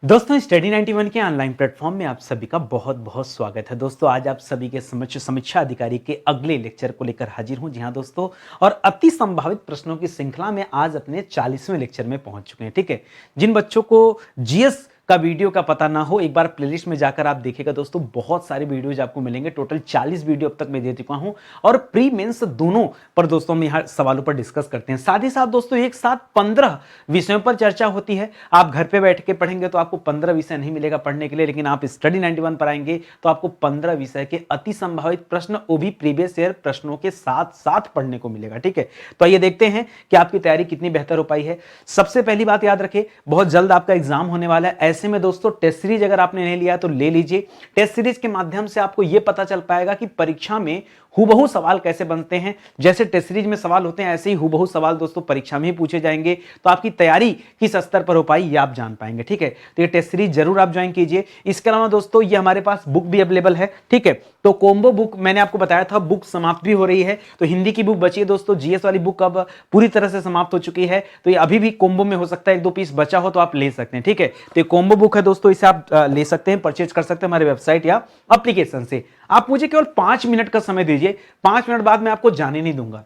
दोस्तों स्टडी 91 के online platform में आप सभी का बहुत बहुत स्वागत है। दोस्तों आज आप सभी के समक्ष समीक्षा अधिकारी के अगले लेक्चर को लेकर हाजिर हूं। जी हां दोस्तों, और अति संभावित प्रश्नों की श्रृंखला में आज अपने 40वें लेक्चर में पहुंच चुके हैं। ठीक है, जिन बच्चों को जीएस का वीडियो का पता ना हो, एक बार प्लेलिस्ट में जाकर आप देखिएगा दोस्तों, बहुत सारे वीडियोज आपको मिलेंगे। टोटल 40 वीडियो अब तक मैं दे चुका हूं और प्री मेंस दोनों पर दोस्तों हम यहाँ सवालों पर डिस्कस करते हैं। साथ ही साथ दोस्तों एक साथ 15 विषयों पर चर्चा होती है। आप घर पे बैठ के पढ़ेंगे तो आपको 15 विषय नहीं मिलेगा पढ़ने के लिए, लेकिन आप स्टडी 91 पर आएंगे तो आपको 15 विषय के अति संभावित प्रश्न, वो भी प्रीवियस ईयर प्रश्नों के साथ साथ पढ़ने को मिलेगा। ठीक है, तो आइए देखते हैं कि आपकी तैयारी कितनी बेहतर हो पाई है। सबसे पहली बात याद रखें, बहुत जल्द आपका एग्जाम होने वाला है। ऐसे में दोस्तों टेस्ट सीरीज अगर आपने नहीं लिया तो ले लीजिए। टेस्ट सीरीज के माध्यम से आपको यह पता चल पाएगा कि परीक्षा में हुबहू सवाल कैसे बनते हैं। जैसे टेस्ट सीरीज में सवाल होते हैं ऐसे ही हुबहू सवाल दोस्तों परीक्षा में ही पूछे जाएंगे। तो आपकी तैयारी किस स्तर पर हो पाई ये आप जान पाएंगे। ठीक है, तो ये टेस्ट सीरीज जरूर आप ज्वाइन कीजिए। इसके अलावा दोस्तों ये हमारे पास बुक भी अवेलेबल है। ठीक है, तो कॉम्बो बुक मैंने आपको बताया था, बुक समाप्त भी हो रही है। तो हिंदी की बुक बची है दोस्तों, जीएस वाली बुक अब पूरी तरह से समाप्त हो चुकी है। तो ये अभी भी कॉम्बो में हो सकता है, एक दो पीस बचा हो तो आप ले सकते हैं। ठीक है, तो ये कॉम्बो बुक है दोस्तों, इसे आप ले सकते हैं, परचेज कर सकते हैं हमारे वेबसाइट या एप्लीकेशन से। आप मुझे केवल 5 मिनट का समय दीजिए, 5 मिनट बाद मैं आपको जाने नहीं दूंगा,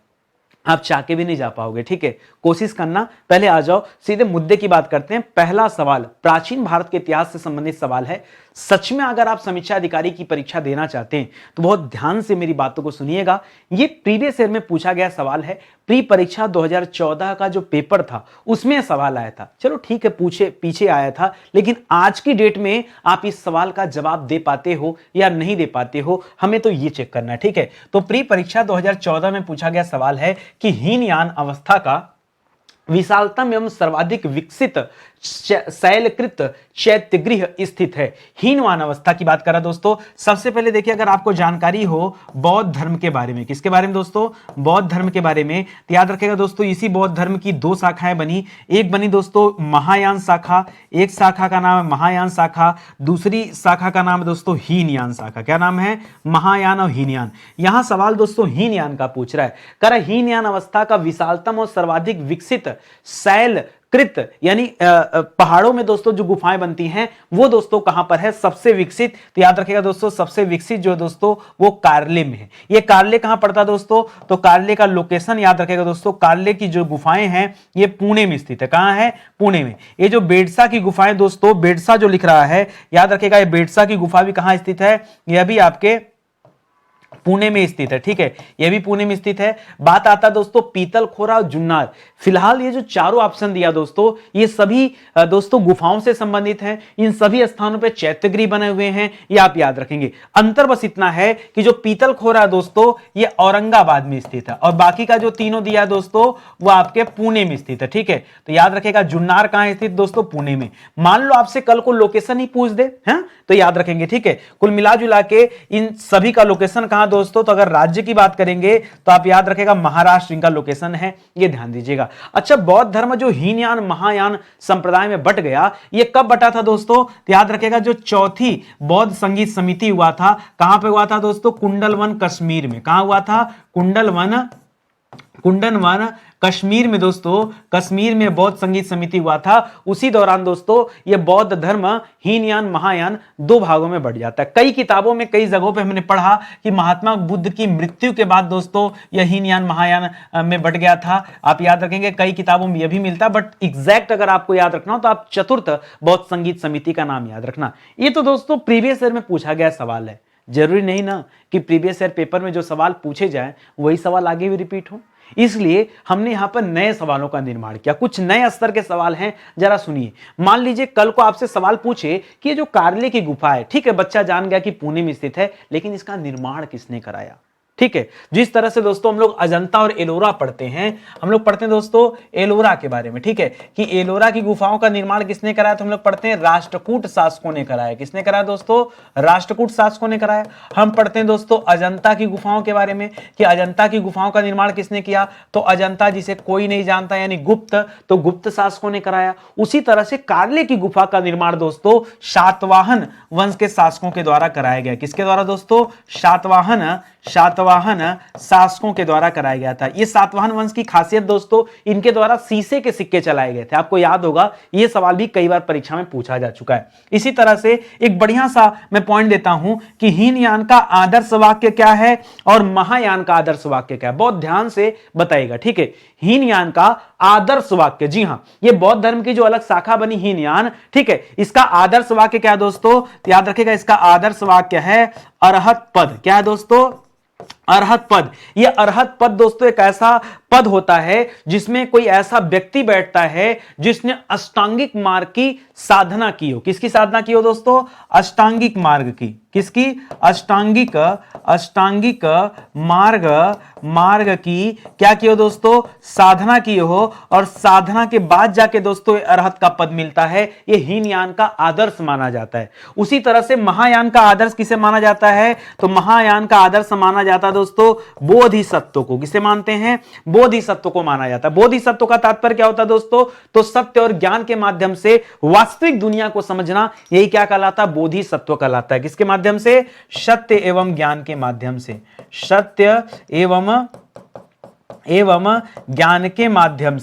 आप चाह के भी नहीं जा पाओगे। ठीक है, कोशिश करना, पहले आ जाओ, सीधे मुद्दे की बात करते हैं। पहला सवाल प्राचीन भारत के इतिहास से संबंधित सवाल है। सच में अगर आप समीक्षा अधिकारी की परीक्षा देना चाहते हैं तो बहुत ध्यान से मेरी बातों को सुनिएगा। ये प्रीवियस ईयर में पूछा गया सवाल है। प्री परीक्षा 2014 का जो पेपर था उसमें सवाल आया था। चलो ठीक है, पूछे पीछे आया था, लेकिन आज की डेट में आप इस सवाल का जवाब दे पाते हो या नहीं दे पाते हो, हमें तो ये चेक करना है। ठीक है, तो प्री परीक्षा 2014 में पूछा गया सवाल है कि हीनयान अवस्था का विशालतम एवं सर्वाधिक विकसित शैलकृत चैत्यगृह स्थित है। हीनवान अवस्था की बात करा दोस्तों। सबसे पहले देखिए, अगर आपको जानकारी हो बौद्ध धर्म के बारे में, किसके बारे में दोस्तों, बौद्ध धर्म के बारे में, तो याद रखेगा दोस्तों इसी बौद्ध धर्म की 2 शाखाएं बनी। एक बनी दोस्तों महायान शाखा, एक शाखा का नाम है महायान शाखा, दूसरी शाखा का नाम है दोस्तों हीनयान शाखा। क्या नाम है, महायान और हीनयान। यहां सवाल दोस्तों हीनयान का पूछ रहा है। कह रहा हीनयान अवस्था का विशालतम और सर्वाधिक विकसित शैलकृत यानी पहाड़ों में दोस्तों जो गुफाएं बनती हैं वो दोस्तों कहां पर है, सबसे विकसित। तो याद रखिएगा दोस्तों सबसे विकसित जो दोस्तों वो कार्ले में है। ये कार्ले कहां पड़ता है दोस्तों, तो कार्ले का लोकेशन याद रखिएगा दोस्तों, कार्ले की जो गुफाएं हैं ये पुणे में स्थित है। कहां है, पुणे में। ये जो बेडसा की गुफाएं दोस्तों, बेडसा जो लिख रहा है, याद रखिएगा ये बेडसा की गुफा भी कहां स्थित है, यह भी आपके पुणे में स्थित है। ठीक है, यह भी पुणे में स्थित है। बात आता है दोस्तों पीतलखोरा और जुन्नार। फिलहाल ये जो चारों ऑप्शन दिया दोस्तों, ये सभी दोस्तों गुफाओं से संबंधित हैं। इन सभी स्थानों पे चैत्यगृह बने हुए हैं, ये आप याद रखेंगे। अंतर बस इतना है कि जो पीतलखोरा दोस्तों ये औरंगाबाद में स्थित है, और बाकी का जो तीनों दिया दोस्तों वो आपके पुणे में स्थित है। ठीक है, तो याद रखेगा जुन्नार कहां स्थित दोस्तों, पुणे में। मान लो आपसे कल को लोकेशन ही पूछ दे, हैं, तो याद रखेंगे। ठीक है, कुल मिला जुला के इन सभी का लोकेशन कहां दोस्तों, तो अगर राज्य की बात करेंगे तो आप याद रखेगा महाराष्ट्र इनका लोकेशन है, ये ध्यान दीजिएगा। अच्छा, बौद्ध धर्म जो हीनयान महायान संप्रदाय में बट गया, ये कब बटा था दोस्तों, तो याद रखेगा जो चौथी बौद्ध संगीत समिति हुआ था, कहां पे हुआ था दोस्तों, कुंडलवन कश्मीर में। कहां हुआ था, कुंडलवन कश्मीर में दोस्तों, कश्मीर में बौद्ध संगीत समिति हुआ था। उसी दौरान दोस्तों ये बौद्ध धर्म हीनयान महायान 2 भागों में बढ़ जाता है। कई किताबों में कई जगहों पे हमने पढ़ा कि महात्मा बुद्ध की मृत्यु के बाद दोस्तों यह हीनयान महायान में बढ़ गया था। आप याद रखेंगे, कई किताबों में यह भी मिलता है, बट एग्जैक्ट अगर आपको याद रखना हो तो आप चतुर्थ बौद्ध संगीत समिति का नाम याद रखना। ये तो दोस्तों प्रीवियस ईयर में पूछा गया सवाल है। जरूरी नहीं ना कि प्रीवियस ईयर पेपर में जो सवाल पूछे जाए वही सवाल आगे भी रिपीट हो, इसलिए हमने यहां पर नए सवालों का निर्माण किया। कुछ नए स्तर के सवाल हैं, जरा सुनिए। मान लीजिए कल को आपसे सवाल पूछे कि ये जो कार्ले की गुफा है, ठीक है, बच्चा जान गया कि पुणे में स्थित है, लेकिन इसका निर्माण किसने कराया। ठीक है, जिस तरह से दोस्तों हम लोग अजंता और एलोरा पढ़ते हैं, हम लोग पढ़ते हैं दोस्तों एलोरा के बारे में। ठीक है, कि एलोरा की गुफाओं का निर्माण किसने कराया, तो हम लोग पढ़ते हैं राष्ट्रकूट शासकों ने कराया। किसने कराया दोस्तों, राष्ट्रकूट शासकों ने कराया। हम पढ़ते हैं दोस्तों अजंता की गुफाओं के बारे में कि अजंता की गुफाओं का निर्माण किसने किया, तो अजंता जिसे कोई नहीं जानता यानी गुप्त, तो गुप्त शासकों ने कराया। उसी तरह से कार्ले की गुफा का निर्माण दोस्तों सातवाहन वंश के शासकों के द्वारा कराया गया। किसके द्वारा दोस्तों, सातवाहन सातवाहन शासकों के द्वारा कराया गया था। ये सातवाहन वंश की खासियत दोस्तों, इनके द्वारा शीशे के सिक्के चलाए गए थे। आपको याद होगा, ये सवाल भी कई बार परीक्षा में पूछा जा चुका है। इसी तरह से एक बढ़िया सा मैं पॉइंट देता हूं कि हीनयान का आदर्श वाक्य क्या है और महायान का आदर्श वाक्य क्या है, बहुत ध्यान से बताइएगा, ठीक है। हीनयान का आदर्श वाक्य, जी हां, ये बौद्ध धर्म की जो अलग शाखा बनी हीनयान, ठीक है, इसका आदर्श वाक्य क्या है दोस्तों, याद रखिएगा, इसका आदर्श वाक्य है अरहत पद। क्या है दोस्तों, अरहत पद। यह अरहत पद दोस्तों एक ऐसा पद होता है जिसमें कोई ऐसा व्यक्ति बैठता है जिसने अष्टांगिक मार्ग की साधना की हो। किसकी साधना की हो दोस्तों, अष्टांगिक मार्ग की। किसकी, अष्टांगिक मार्ग की क्या की हो दोस्तों, साधना की हो, और साधना के बाद जाके दोस्तों अरहत का पद मिलता है। यह हीनयान का आदर्श माना जाता है। उसी तरह से महायान का आदर्श किसे माना जाता है, तो महायान का आदर्श माना जाता है दोस्तों बोधिसत्व को। किसे मानते हैं, बोधिसत्व को माना जाता है। बोधिसत्व का तात्पर्य क्या होता है दोस्तों, तो सत्य और ज्ञान के माध्यम से वास्तविक दुनिया को समझना, यही क्या कहलाता है, बोधिसत्व कहलाता है। किसके माध्यम से, सत्य एवं ज्ञान के माध्यम से, सत्य एवं ज्ञान के माध्यम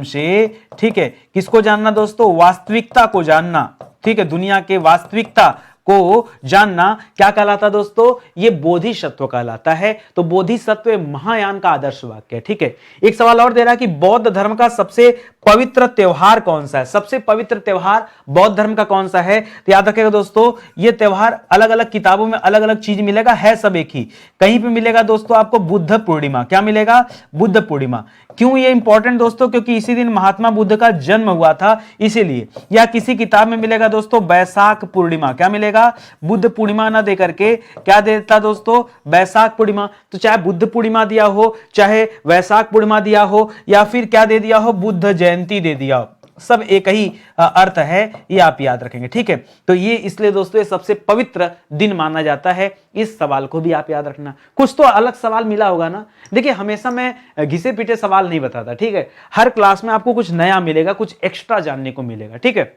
से, ठीक है। किसको जानना दोस्तों, वास्तविकता को जानना, ठीक है, दुनिया के वास्तविकता को जानना क्या कहलाता दोस्तों, ये बोधिसत्व कहलाता है। तो बोधिसत्व महायान का आदर्श वाक्य है, ठीक है। एक सवाल और दे रहा है कि बौद्ध धर्म का सबसे पवित्र त्योहार कौन सा है। सबसे पवित्र त्योहार बौद्ध धर्म का कौन सा है, तो याद रखिएगा दोस्तों, ये त्योहार अलग अलग किताबों में अलग अलग चीज मिलेगा, है सब एक ही। कहीं पे मिलेगा दोस्तों आपको बुद्ध पूर्णिमा। क्या मिलेगा, बुद्ध पूर्णिमा। क्यों ये इंपॉर्टेंट दोस्तों, क्योंकि इसी दिन महात्मा बुद्ध का जन्म हुआ था, इसीलिए। या किसी किताब में मिलेगा दोस्तों बैसाख पूर्णिमा। क्या मिलेगा, बुद्ध पूर्णिमा ना दे करके क्या देता दोस्तों, बैसाख पूर्णिमा। तो चाहे बुद्ध पूर्णिमा दिया हो, चाहे वैशाख पूर्णिमा दिया हो, या फिर क्या दे दिया हो, बुद्ध जयंती दे दिया हो, सब एक ही अर्थ है, ये आप याद रखेंगे, ठीक है। तो ये इसलिए दोस्तों ये सबसे पवित्र दिन माना जाता है। इस सवाल को भी आप याद रखना। कुछ तो अलग सवाल मिला होगा ना, देखिए हमेशा मैं घिसे पीटे सवाल नहीं बताता, ठीक है। हर क्लास में आपको कुछ नया मिलेगा, कुछ एक्स्ट्रा जानने को मिलेगा, ठीक है।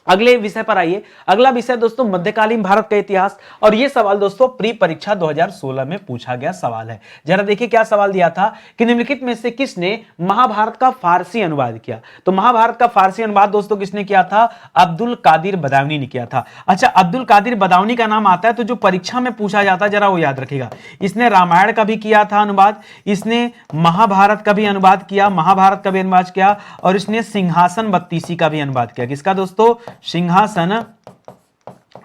अगले विषय पर आइए। अगला विषय दोस्तों मध्यकालीन भारत का इतिहास, और यह सवाल दोस्तों प्री परीक्षा 2016 में पूछा गया सवाल है। जरा देखिए क्या सवाल दिया था कि निम्नलिखित में से किसने महाभारत का फारसी अनुवाद किया। तो महाभारत का फारसी अनुवाद दोस्तों किसने किया था, अब्दुल कादिर बदायूनी ने किया था। अच्छा, अब्दुल कादिर बदायूनी का नाम आता है तो जो परीक्षा में पूछा जाता है जरा वो याद रखिएगा। इसने रामायण का भी किया था अनुवाद, इसने महाभारत का भी अनुवाद किया, महाभारत का भी अनुवाद किया, और इसने सिंहासन बत्तीसी का भी अनुवाद किया। किसका दोस्तों,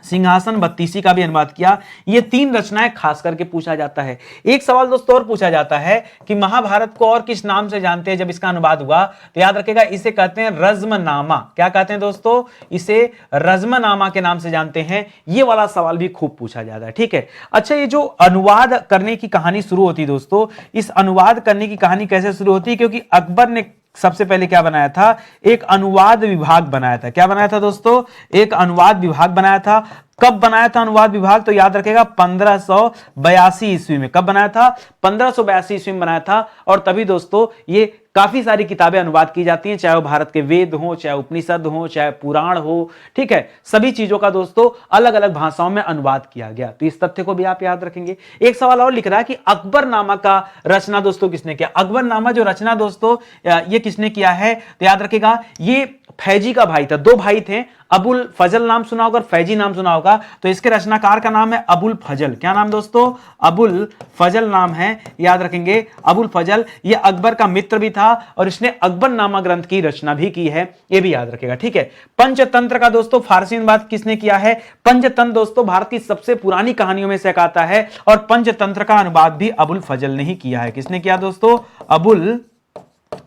सिंहासन बत्तीसी का भी अनुवाद किया। ये तीन रचनाएं खास करके पूछा जाता है। एक सवाल दोस्तों और पूछा जाता है कि महाभारत को और किस नाम से जानते हैं जब इसका अनुवाद हुआ, तो याद रखिएगा इसे कहते हैं रज्मनामा। क्या कहते हैं दोस्तों, इसे रज्मनामा के नाम से जानते हैं। ये वाला सवाल भी खूब पूछा जाता है, ठीक है। अच्छा, ये जो अनुवाद करने की कहानी शुरू होती दोस्तों, इस अनुवाद करने की कहानी कैसे शुरू होती है, क्योंकि अकबर ने सबसे पहले क्या बनाया था, एक अनुवाद विभाग बनाया था। क्या बनाया था दोस्तों, एक अनुवाद विभाग बनाया था। कब बनाया था अनुवाद विभाग, तो याद रखेगा 1582 ईस्वी में। कब बनाया था, 1582 ईस्वी में बनाया था। और तभी दोस्तों ये काफी सारी किताबें अनुवाद की जाती हैं, चाहे वो भारत के वेद हो, चाहे उपनिषद हो, चाहे पुराण हो, ठीक है। सभी चीजों का दोस्तों अलग अलग भाषाओं में अनुवाद किया गया। तो इस तथ्य को भी आप याद रखेंगे। एक सवाल और लिख रहा है कि अकबरनामा का रचना दोस्तों किसने किया। अकबरनामा जो रचना दोस्तों ये किसने किया है, तो याद रखेगा ये फैजी का भाई था। दो भाई थे, अबुल फजल नाम सुना होगा और फैजी नाम सुना होगा। तो इसके रचनाकार का नाम है अबुल फजल। क्या नाम दोस्तों, अबुल फजल नाम है, याद रखेंगे अबुल फजल। ये अकबर का मित्र भी था और इसने अकबरनामा ग्रंथ की रचना भी की है, ये भी याद रखेगा, ठीक है। पंचतंत्र का दोस्तों फारसी अनुवाद किसने किया है। पंचतंत्र दोस्तों भारत की सबसे पुरानी कहानियों में से एक आता है और पंचतंत्र का अनुवाद भी अबुल फजल ने ही किया है। किसने किया दोस्तों,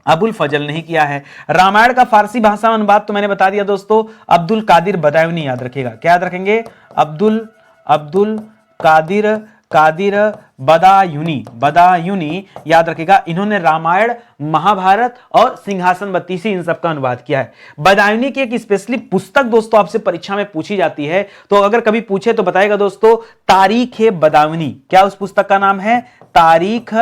अबुल फजल नहीं किया है। रामायण का फारसी भाषा में अनुवाद तो मैंने बता दिया दोस्तों, अब्दुल कादिर बदायूनी, याद रखिएगा। क्या याद रखेंगे, अब्दुल कादिर बदायूनी याद रखिएगा। इन्होंने रामायण, महाभारत और सिंहासन बत्तीसी इन सब का अनुवाद किया है। बदायूनी की एक स्पेशली पुस्तक दोस्तों आपसे परीक्षा में पूछी जाती है, तो अगर कभी पूछे तो बताएगा दोस्तों, तारीख ए बदायूनी। क्या उस पुस्तक का नाम है, तारीख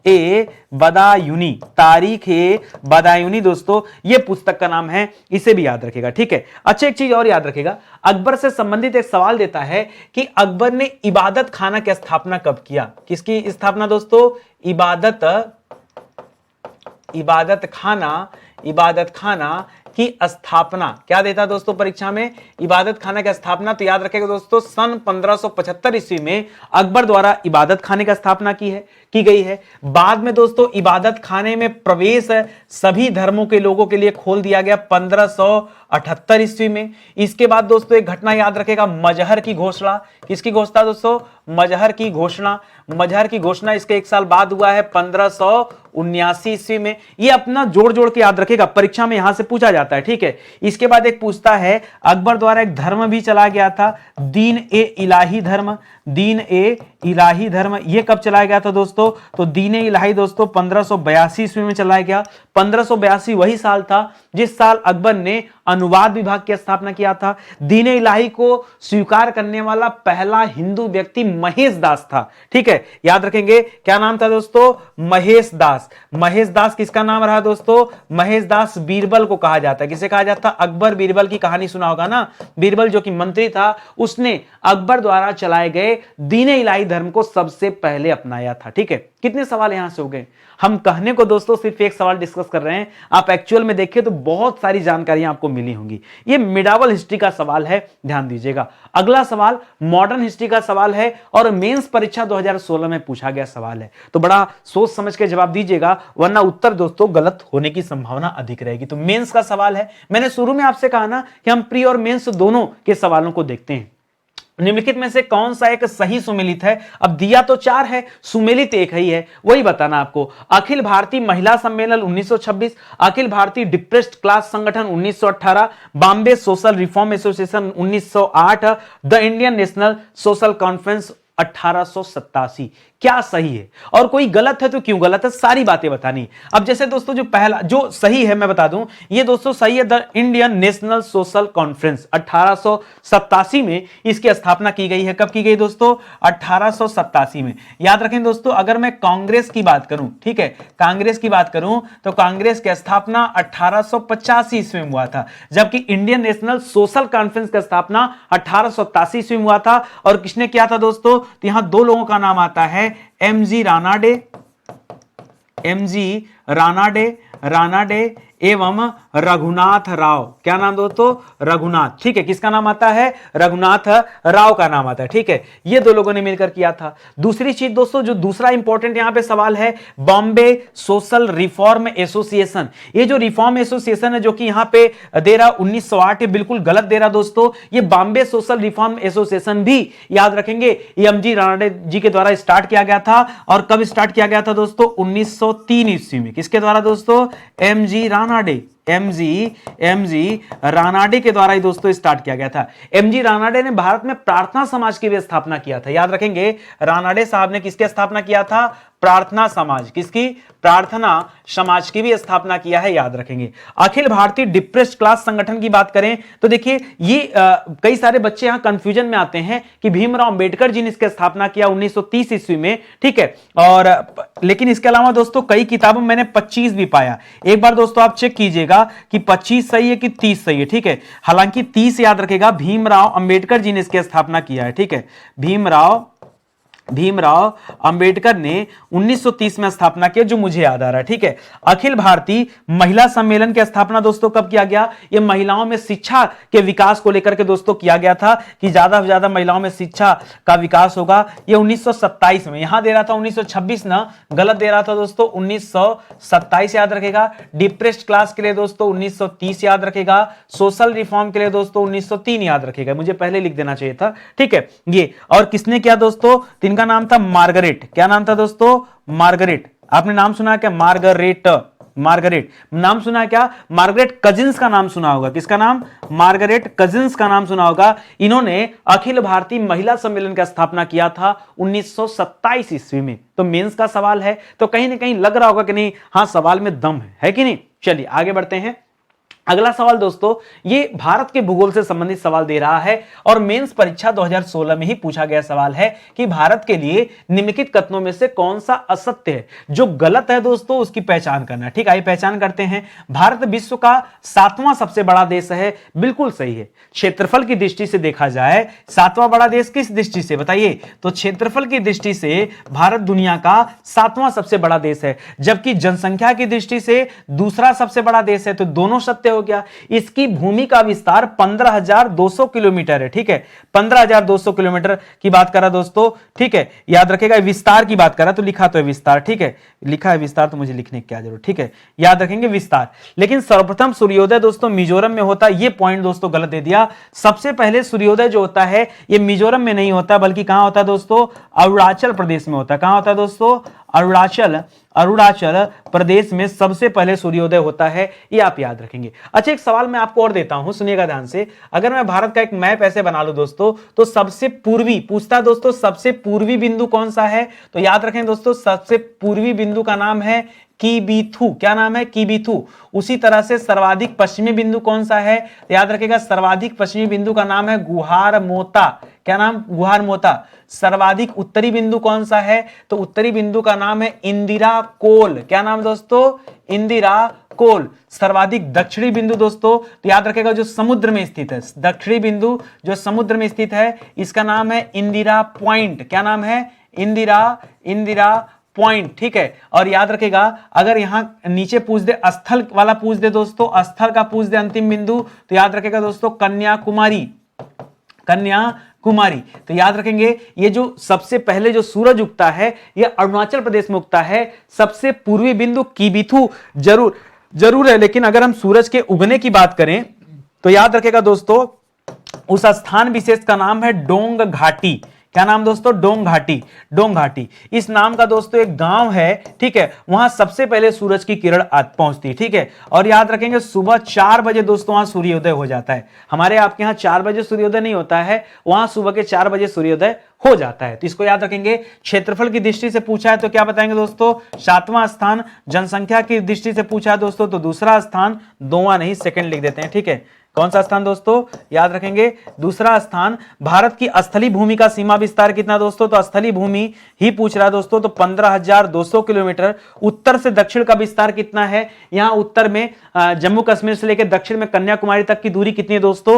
ए बदायूनी। तारीख ए बदायूनी दोस्तों ये पुस्तक का नाम है, इसे भी याद रखेगा, ठीक है। अच्छा, एक चीज और याद रखेगा, अकबर से संबंधित एक सवाल देता है कि अकबर ने इबादत खाना की स्थापना कब किया। किसकी स्थापना दोस्तों? इबादत खाना की स्थापना। क्या देता दोस्तों परीक्षा में? इबादत खाना की स्थापना। तो याद रखेगा दोस्तों, सन 1575 ईस्वी में अकबर द्वारा इबादत खाने की स्थापना की गई है। बाद में दोस्तों इबादत खाने में प्रवेश सभी धर्मों के लोगों के लिए खोल दिया गया 1578 ईस्वी में। इसके बाद दोस्तों एक घटना याद रखेगा, मजहर की घोषणा। किसकी घोषणा दोस्तों? मजहर की घोषणा। मजहर की घोषणा इसके एक साल बाद हुआ है 1579 ईस्वी में। ये अपना जोड़ के याद रखेगा, परीक्षा में यहां से पूछा जाता है, ठीक है। इसके बाद एक पूछता है, अकबर द्वारा एक धर्म भी चला गया था, दीन ए इलाही धर्म। दीन ए इलाही धर्म ये कब चलाया गया था दोस्तों? तो दीन ए इलाही दोस्तों 1582 ईस्वी में चलाया गया। 1582 वही साल था जिस साल अकबर ने अनुवाद विभाग की स्थापना किया था। दीन ए इलाही को स्वीकार करने वाला पहला हिंदू व्यक्ति महेश दास था, ठीक है। याद रखेंगे क्या नाम था दोस्तों? महेश दास। महेश दास किसका नाम रहा दोस्तों? महेश दास बीरबल को कहा जाता है। किसे कहा जाता? अकबर बीरबल की कहानी सुना होगा ना। बीरबल जो कि मंत्री था, उसने अकबर द्वारा चलाए गए दीन ए इलाही धर्म को सबसे पहले अपनाया था, ठीक है। कितने सवाल यहां से हो गए? हम कहने को दोस्तों सिर्फ एक सवाल डिस्कस कर रहे हैं, आप एक्चुअल में देखिए तो बहुत सारी जानकारियां आपको मिली होंगी। ये मिडावल हिस्ट्री का सवाल है, ध्यान दीजिएगा। अगला सवाल मॉडर्न हिस्ट्री का सवाल है और मेंस परीक्षा 2016 में पूछा गया सवाल है, तो बड़ा सोच समझ के जवाब दीजिएगा, वरना उत्तर दोस्तों गलत होने की संभावना अधिक रहेगी। तो मेंस का सवाल है, मैंने शुरू में आपसे कहा ना कि हम प्री और मेंस दोनों के सवालों को देखते हैं। निम्नलिखित में से कौन सा एक सही सुमेलित है? अब दिया तो 4 है, सुमेलित एक ही है, वही बताना आपको। अखिल भारतीय महिला सम्मेलन 1926, अखिल भारतीय डिप्रेस्ड क्लास संगठन 1918, Bombay social reform association 1908, the Indian national social conference 1887। क्या सही है और कोई गलत है तो क्यों गलत है, सारी बातें बतानी। अब जैसे दोस्तों जो पहला जो सही है मैं बता दूं, ये दोस्तों सही है, the Indian national social conference 1887 में इसकी स्थापना की गई है। कब की गई दोस्तों? 1887 में। याद रखें दोस्तों, अगर मैं कांग्रेस की बात करूं, ठीक है, कांग्रेस की बात करूं तो कांग्रेस की स्थापना 1885 ईस्वी में हुआ था, जबकि इंडियन नेशनल सोशल कॉन्फ्रेंस की स्थापना 1887 ईस्वी में हुआ था। और किसने किया था दोस्तों? तो यहां 2 लोगों का नाम आता है, एमजी रानाडे एवं रघुनाथ राव। क्या नाम दोस्तों? रघुनाथ, ठीक है। किसका नाम आता है? रघुनाथ राव का नाम आता है, ठीक है। ये 2 लोगों ने मिलकर किया था। दूसरी चीज दोस्तों, जो दूसरा इंपॉर्टेंट यहां पे सवाल है, बॉम्बे सोशल रिफॉर्म एसोसिएशन। ये जो रिफॉर्म एसोसिएशन है जो कि यहां पे दे रहा 1908, बिल्कुल गलत दे रहा दोस्तों। ये बॉम्बे सोशल रिफॉर्म एसोसिएशन भी याद रखेंगे एमजी रानाडे जी के द्वारा स्टार्ट किया गया था। और कब स्टार्ट किया गया था दोस्तों? 1903 ईस्वी में। किसके द्वारा दोस्तों? एमजी रानाडे के द्वारा ही दोस्तों स्टार्ट किया गया था। एमजी रानाडे ने भारत में प्रार्थना समाज की भी स्थापना किया था। याद रखेंगे, रानाडे साहब ने किसकी स्थापना किया था? प्रार्थना समाज। किसकी? प्रार्थना समाज की भी स्थापना किया है, याद रखेंगे। अखिल भारतीय डिप्रेस्ड क्लास संगठन की बात करें तो देखिए ये कई सारे बच्चे यहां कंफ्यूजन में आते हैं कि भीमराव अंबेडकर जी ने इसकी स्थापना किया 1930 ईस्वी में, ठीक है। और लेकिन इसके अलावा दोस्तों कई किताबों में मैंने 25 भी पाया। एक बार दोस्तों आप चेक कीजिएगा कि 25 सही है कि 30 सही है, ठीक है। हालांकि 30 याद रखेगा, भीमराव अंबेडकर जी ने इसकी स्थापना किया है, ठीक है। भीमराव अंबेडकर ने 1930 में स्थापना की, जो मुझे याद आ रहा है, ठीक है। अखिल भारतीय महिला सम्मेलन की स्थापना दोस्तों कब किया गया? ये महिलाओं में शिक्षा के विकास को लेकर के दोस्तों किया गया था कि ज्यादा से ज्यादा महिलाओं में शिक्षा का विकास होगा। ये 1927 में। यहां दे रहा था 1926 ना, गलत दे रहा था दोस्तों, 1927 याद रखेगा। डिप्रेस्ड क्लास के लिए दोस्तों 1930 याद रखेगा। सोशल रिफॉर्म के लिए दोस्तों 1903 याद रखेगा, मुझे पहले लिख देना चाहिए था, ठीक है। ये और किसने किया दोस्तों? इनका नाम था मार्गरेट। क्या नाम था दोस्तों? मार्गरेट। आपने नाम सुना क्या? मार्गरेट नाम सुना क्या? मार्गरेट कजिन्स का नाम सुना होगा। किसका नाम? मार्गरेट कजिन्स का नाम सुना होगा। इन्होंने अखिल भारतीय महिला सम्मेलन का स्थापना किया था 1927 ईस्वी में। तो मेंस का सवाल है तो कहीं ना कहीं लग रहा होगा कि नहीं, हाँ सवाल में दम है कि नहीं। चलिए आगे बढ़ते हैं। अगला सवाल दोस्तों, ये भारत के भूगोल से संबंधित सवाल दे रहा है और मेंस परीक्षा 2016 में ही पूछा गया सवाल है कि भारत के लिए निम्नलिखित कथनों में से कौन सा असत्य है। जो गलत है दोस्तों उसकी पहचान करना। ठीक, आइए पहचान करते हैं। भारत विश्व का 7वां सबसे बड़ा देश है, बिल्कुल सही है। क्षेत्रफल की दृष्टि से देखा जाए 7वां बड़ा देश किस दृष्टि से बताइए, तो क्षेत्रफल की दृष्टि से भारत दुनिया का 7वां सबसे बड़ा देश है, जबकि जनसंख्या की दृष्टि से दूसरा सबसे बड़ा देश है। तो दोनों सत्य हो गया। इसकी भूमि का विस्तार 15,200 किलोमीटर है। ठीक है, 15,200 किलोमीटर की बात करा दोस्तों। ठीक है, याद रखेगा, विस्तार की बात करा तो लिखा तो है विस्तार। ठीक है, लिखा है विस्तार तो मुझे लिखने की क्या जरूरत। ठीक है, याद रखेंगे विस्तार। लेकिन सर्वप्रथम सूर्योदय दोस्तों मिजोरम में होता है। यह पॉइंट दोस्तों गलत दे दिया। सबसे पहले सूर्योदय जो होता है यह मिजोरम में नहीं होता, बल्कि कहां होता है दोस्तों, अरुणाचल प्रदेश में होता है। कहां होता है दोस्तों, अरुणाचल प्रदेश में सबसे पहले सूर्योदय होता है, ये आप याद रखेंगे। अच्छा, एक सवाल मैं आपको और देता हूं, सुनिएगा ध्यान से। अगर मैं भारत का एक मैप ऐसे बना लूं दोस्तों, तो सबसे पूर्वी पूछता है दोस्तों, सबसे पूर्वी बिंदु कौन सा है, तो याद रखें दोस्तों, सबसे पूर्वी बिंदु का नाम है कीबीथू। क्या नाम है, कीबीथू। उसी तरह से सर्वाधिक पश्चिमी बिंदु कौन सा है, तो याद रखेगा सर्वाधिक पश्चिमी बिंदु का नाम है गुहार मोता। क्या नाम, गुहार मोता। सर्वाधिक उत्तरी बिंदु कौन सा है, तो उत्तरी बिंदु का नाम है इंदिरा कोल। क्या नाम दोस्तों, इंदिरा कोल। सर्वाधिक दक्षिणी बिंदु दोस्तों, तो याद रखेगा जो समुद्र में स्थित है, दक्षिणी बिंदु जो समुद्र में स्थित है, इसका नाम है इंदिरा पॉइंट। क्या नाम है, इंदिरा पॉइंट। ठीक है, और याद रखेगा अगर यहां नीचे पूछ दे, स्थल वाला पूछ दे दोस्तों, स्थल का पूछ दे अंतिम बिंदु, तो याद रखेगा दोस्तों कन्याकुमारी। तो याद रखेंगे ये जो सबसे पहले जो सूरज उगता है यह अरुणाचल प्रदेश में उगता है। सबसे पूर्वी बिंदु कीबीथू जरूर है, लेकिन अगर हम सूरज के उगने की बात करें तो याद रखेगा दोस्तों उस स्थान विशेष का नाम है डोंग घाटी। क्या नाम दोस्तों, डोंग घाटी। इस नाम का दोस्तों एक गांव है। ठीक है, वहां सबसे पहले सूरज की किरण पहुंचती है। ठीक है, और याद रखेंगे सुबह 4 बजे दोस्तों वहां सूर्योदय हो जाता है। हमारे आपके यहां 4 बजे सूर्योदय नहीं होता है, वहां सुबह के 4 बजे सूर्योदय हो जाता है। तो इसको याद रखेंगे। क्षेत्रफल की दृष्टि से पूछा है तो क्या बताएंगे दोस्तों, 7वां स्थान। जनसंख्या की दृष्टि से पूछा है दोस्तों तो दूसरा स्थान, 2वां नहीं, सेकंड लिख देते हैं। ठीक है, कौन सा स्थान दोस्तों, याद रखेंगे दूसरा स्थान। भारत की स्थलीय भूमि का सीमा विस्तार कितना दोस्तों, तो स्थलीय भूमि ही पूछ रहा है दोस्तों, तो 15,200 किलोमीटर। उत्तर से दक्षिण का विस्तार कितना है, यहां उत्तर में जम्मू कश्मीर से लेकर दक्षिण में कन्याकुमारी तक की दूरी कितनी है दोस्तों,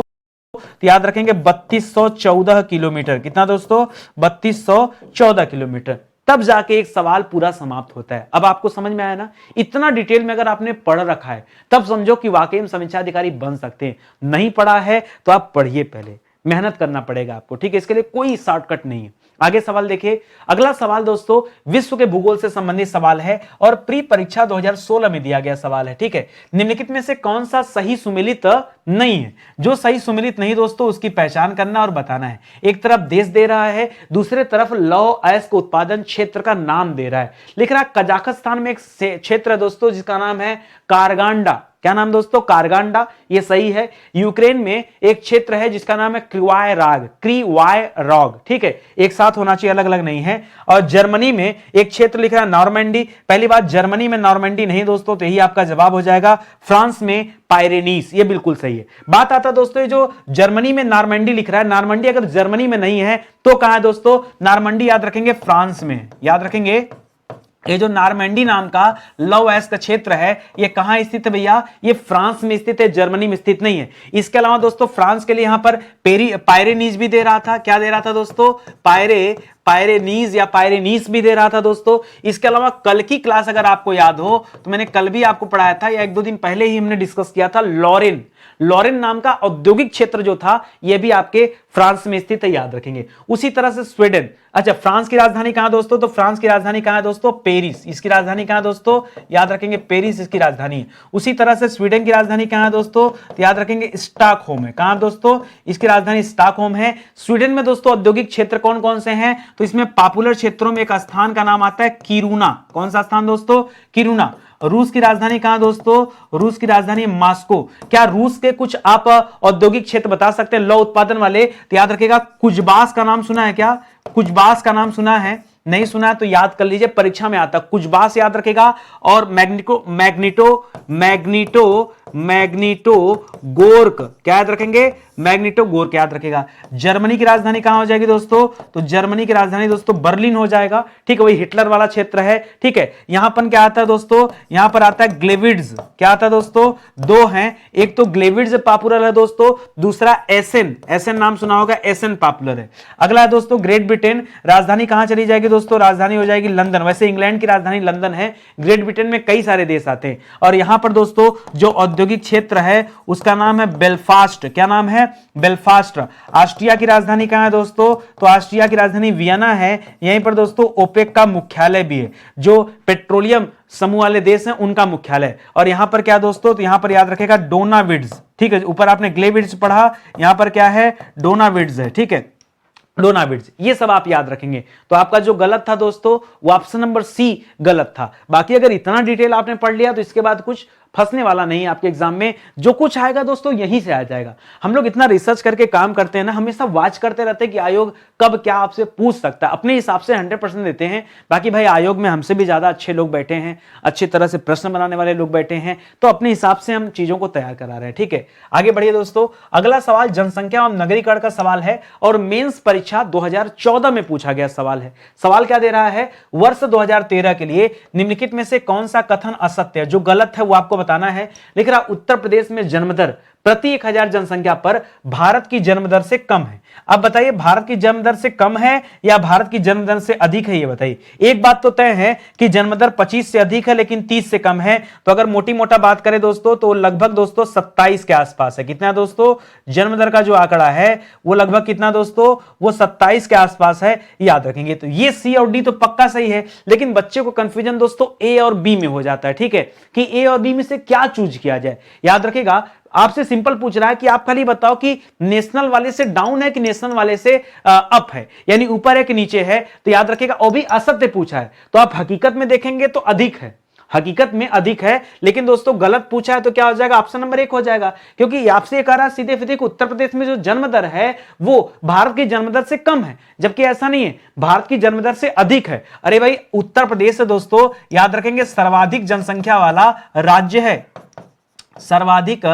तो याद रखेंगे 3214 किलोमीटर। कितना दोस्तों, 3214 किलोमीटर। तब जाके एक सवाल पूरा समाप्त होता है। अब आपको समझ में आया ना, इतना डिटेल में अगर आपने पढ़ रखा है तब समझो कि वाकई में समीक्षा अधिकारी बन सकते हैं। नहीं पढ़ा है तो आप पढ़िए, पहले मेहनत करना पड़ेगा आपको। ठीक है, इसके लिए कोई शॉर्टकट नहीं है। आगे सवाल देखिए। अगला सवाल दोस्तों विश्व के भूगोल से संबंधित सवाल है और प्री परीक्षा 2016 में दिया गया सवाल है। ठीक है, निम्नलिखित में से कौन सा सही सुमेलित नहीं है। जो सही सुमेलित नहीं दोस्तों उसकी पहचान करना और बताना है। एक तरफ देश दे रहा है, दूसरे तरफ लौह अयस्क उत्पादन क्षेत्र का नाम दे रहा है। लिख रहा है कजाकिस्तान में एक क्षेत्र है दोस्तों जिसका नाम है कारगांडा। क्या नाम दोस्तों, कारगांडा, ये सही है। यूक्रेन में एक क्षेत्र है जिसका नाम है क्रीवाय रॉग। ठीक है, एक साथ होना चाहिए, अलग अलग नहीं है। और जर्मनी में एक क्षेत्र लिख रहा है नॉर्मैंडी। पहली बात, जर्मनी में नॉर्मैंडी नहीं दोस्तों, तो यही आपका जवाब हो जाएगा। फ्रांस में पायरेनीस, ये बिल्कुल सही है। बात आता दोस्तों ये जो जर्मनी में नॉर्मैंडी लिख रहा है, नॉर्मैंडी अगर जर्मनी में नहीं है तो कहां है दोस्तों, नॉर्मैंडी याद रखेंगे फ्रांस में। याद रखेंगे ये जो नॉर्मैंडी नाम का लौह अयस्क का क्षेत्र है ये कहां स्थित है भैया, ये फ्रांस में स्थित है, जर्मनी में स्थित नहीं है। इसके अलावा दोस्तों फ्रांस के लिए यहां पर पायरेनीज भी दे रहा था। क्या दे रहा था दोस्तों, पायरेनीज या पायरेनीस भी दे रहा था दोस्तों। इसके अलावा कल की क्लास अगर आपको याद हो तो मैंने कल भी आपको पढ़ाया था या 1-2 दिन पहले ही हमने डिस्कस किया था, लॉरेन नाम का औद्योगिक क्षेत्र जो था यह भी आपके फ्रांस में स्थित है, याद रखेंगे। उसी तरह से स्वीडन। अच्छा, फ्रांस की राजधानी कहां दोस्तों, तो फ्रांस की राजधानी कहां है दोस्तों, पेरिस। इसकी राजधानी कहां दोस्तों, याद रखेंगे पेरिस इसकी राजधानी है। उसी तरह से स्वीडन की राजधानी कहां है दोस्तों, तो याद रखेंगे स्टॉकहोम है। कहां दोस्तों, इसकी राजधानी स्टॉकहोम है। स्वीडन में दोस्तों औद्योगिक क्षेत्र कौन कौन से हैं, तो इसमें पॉपुलर क्षेत्रों में एक स्थान का नाम आता है किरूना। कौन सा स्थान दोस्तों, किरूना। रूस की राजधानी कहां दोस्तों, रूस की राजधानी मॉस्को। क्या रूस के कुछ आप औद्योगिक क्षेत्र बता सकते हैं लौह उत्पादन वाले, तो याद रखिएगा कुजबास का नाम सुना है क्या, कुजबास का नाम सुना है, नहीं सुना है तो याद कर लीजिए, परीक्षा में आता कुजबास याद रखेगा। और मैग्नीटोगोर्क, क्या याद रखेंगे? मैग्नीटोगोर्क याद रखेगा। जर्मनी की राजधानी कहां हो जाएगी दोस्तों? तो जर्मनी की राजधानी दोस्तों बर्लिन हो जाएगा, ठीक है, वही हिटलर वाला क्षेत्र है, ठीक है। यहां पर क्या आता है दोस्तों? यहां पर आता है ग्लेविड्स, क्या आता है दोस्तों? दो हैं, एक तो ग्लेविड्स पॉपुलर है दोस्तों, दूसरा एसेन, एसेन नाम सुना होगा, एसेन पॉपुलर है। अगला है दोस्तों ग्रेट ब्रिटेन, राजधानी कहां चली जाएगी दोस्तों? राजधानी हो जाएगी लंदन। वैसे इंग्लैंड की राजधानी लंदन है, ग्रेट ब्रिटेन में कई सारे देश आते हैं। और यहां पर दोस्तों जो औद्योगिक क्षेत्र है उसका नाम है बेलफास्ट, क्या नाम है? बेलफास्ट। ऑस्ट्रिया की राजधानी कहां है दोस्तों? तो ऑस्ट्रिया की राजधानी वियना है। यहीं पर दोस्तों ओपेक का मुख्यालय भी है, जो पेट्रोलियम समूह वाले देश हैं उनका मुख्यालय। और यहां पर क्या दोस्तों? तो यहां पर याद रखेगा डोनाविड्स, ठीक है। ऊपर आपने ग्लेविड्स पढ़ा, यहां पर क्या है? डोनाविड्स है, ठीक है, डोनाविड्स। ये सब आप याद रखेंगे। तो आपका जो गलत था दोस्तों वो ऑप्शन नंबर सी गलत था। बाकी अगर इतना डिटेल आपने पढ़ लिया तो इसके बाद कुछ फंसने वाला नहीं आपके एग्जाम में, जो कुछ आएगा दोस्तों यहीं से आ जाएगा। हम लोग इतना रिसर्च करके काम करते हैं ना, हमेशा वॉच करते रहते हैं कि आयोग कब क्या आपसे पूछ सकता है, अपने हिसाब से 100% देते हैं। बाकी भाई आयोग में हमसे भी ज्यादा अच्छे लोग बैठे हैं, अच्छी तरह से प्रश्न बनाने वाले लोग बैठे हैं, तो अपने हिसाब से हम चीजों को तैयार करा रहे हैं, ठीक है। आगे बढ़िए दोस्तों, अगला सवाल जनसंख्या एवं नगरीकरण का सवाल है और मेंस परीक्षा 2014 में पूछा गया सवाल है। सवाल क्या दे रहा है? वर्ष 2013 के लिए निम्नलिखित में से कौन सा कथन असत्य है? जो गलत है वो आपको बताना है। लिख रहा उत्तर प्रदेश में जन्मदर प्रति 1000 जनसंख्या पर भारत की जन्मदर से कम है। अब बताइए भारत की जन्मदर से कम है या भारत की जन्मदर से अधिक है? ये बताइए। एक बात तो तय है कि जन्मदर 25 से अधिक है लेकिन 30 से कम है। तो अगर मोटी मोटा बात करें दोस्तों तो लगभग दोस्तों 27 के आसपास है। कितना दोस्तों? जन्मदर का जो आंकड़ा है वो लगभग कितना दोस्तों? वो 27 के आसपास है, याद रखेंगे। तो ये सी और डी तो पक्का सही है, लेकिन बच्चे को कंफ्यूजन दोस्तों ए और बी में हो जाता है, ठीक है, कि ए और बी में से क्या चूज किया जाए। याद रखेगा आपसे सिंपल पूछ रहा है कि आप खाली बताओ कि नेशनल वाले से डाउन है कि नेशनल वाले से अप है, यानी ऊपर है कि नीचे है। तो याद रखिएगा वो भी असत्य पूछा है, तो आप हकीकत में देखेंगे तो अधिक है, हकीकत में अधिक है। लेकिन दोस्तों गलत पूछा है तो क्या हो जाएगा? ऑप्शन नंबर 1 हो जाएगा, क्योंकि आपसे कह रहा है सीधे सीधे उत्तर प्रदेश में जो जन्म दर है वो भारत की जन्म दर से कम है, जबकि ऐसा नहीं है, भारत की जन्म दर से अधिक है। अरे भाई उत्तर प्रदेश दोस्तों याद रखेंगे सर्वाधिक जनसंख्या वाला राज्य है, सर्वाधिक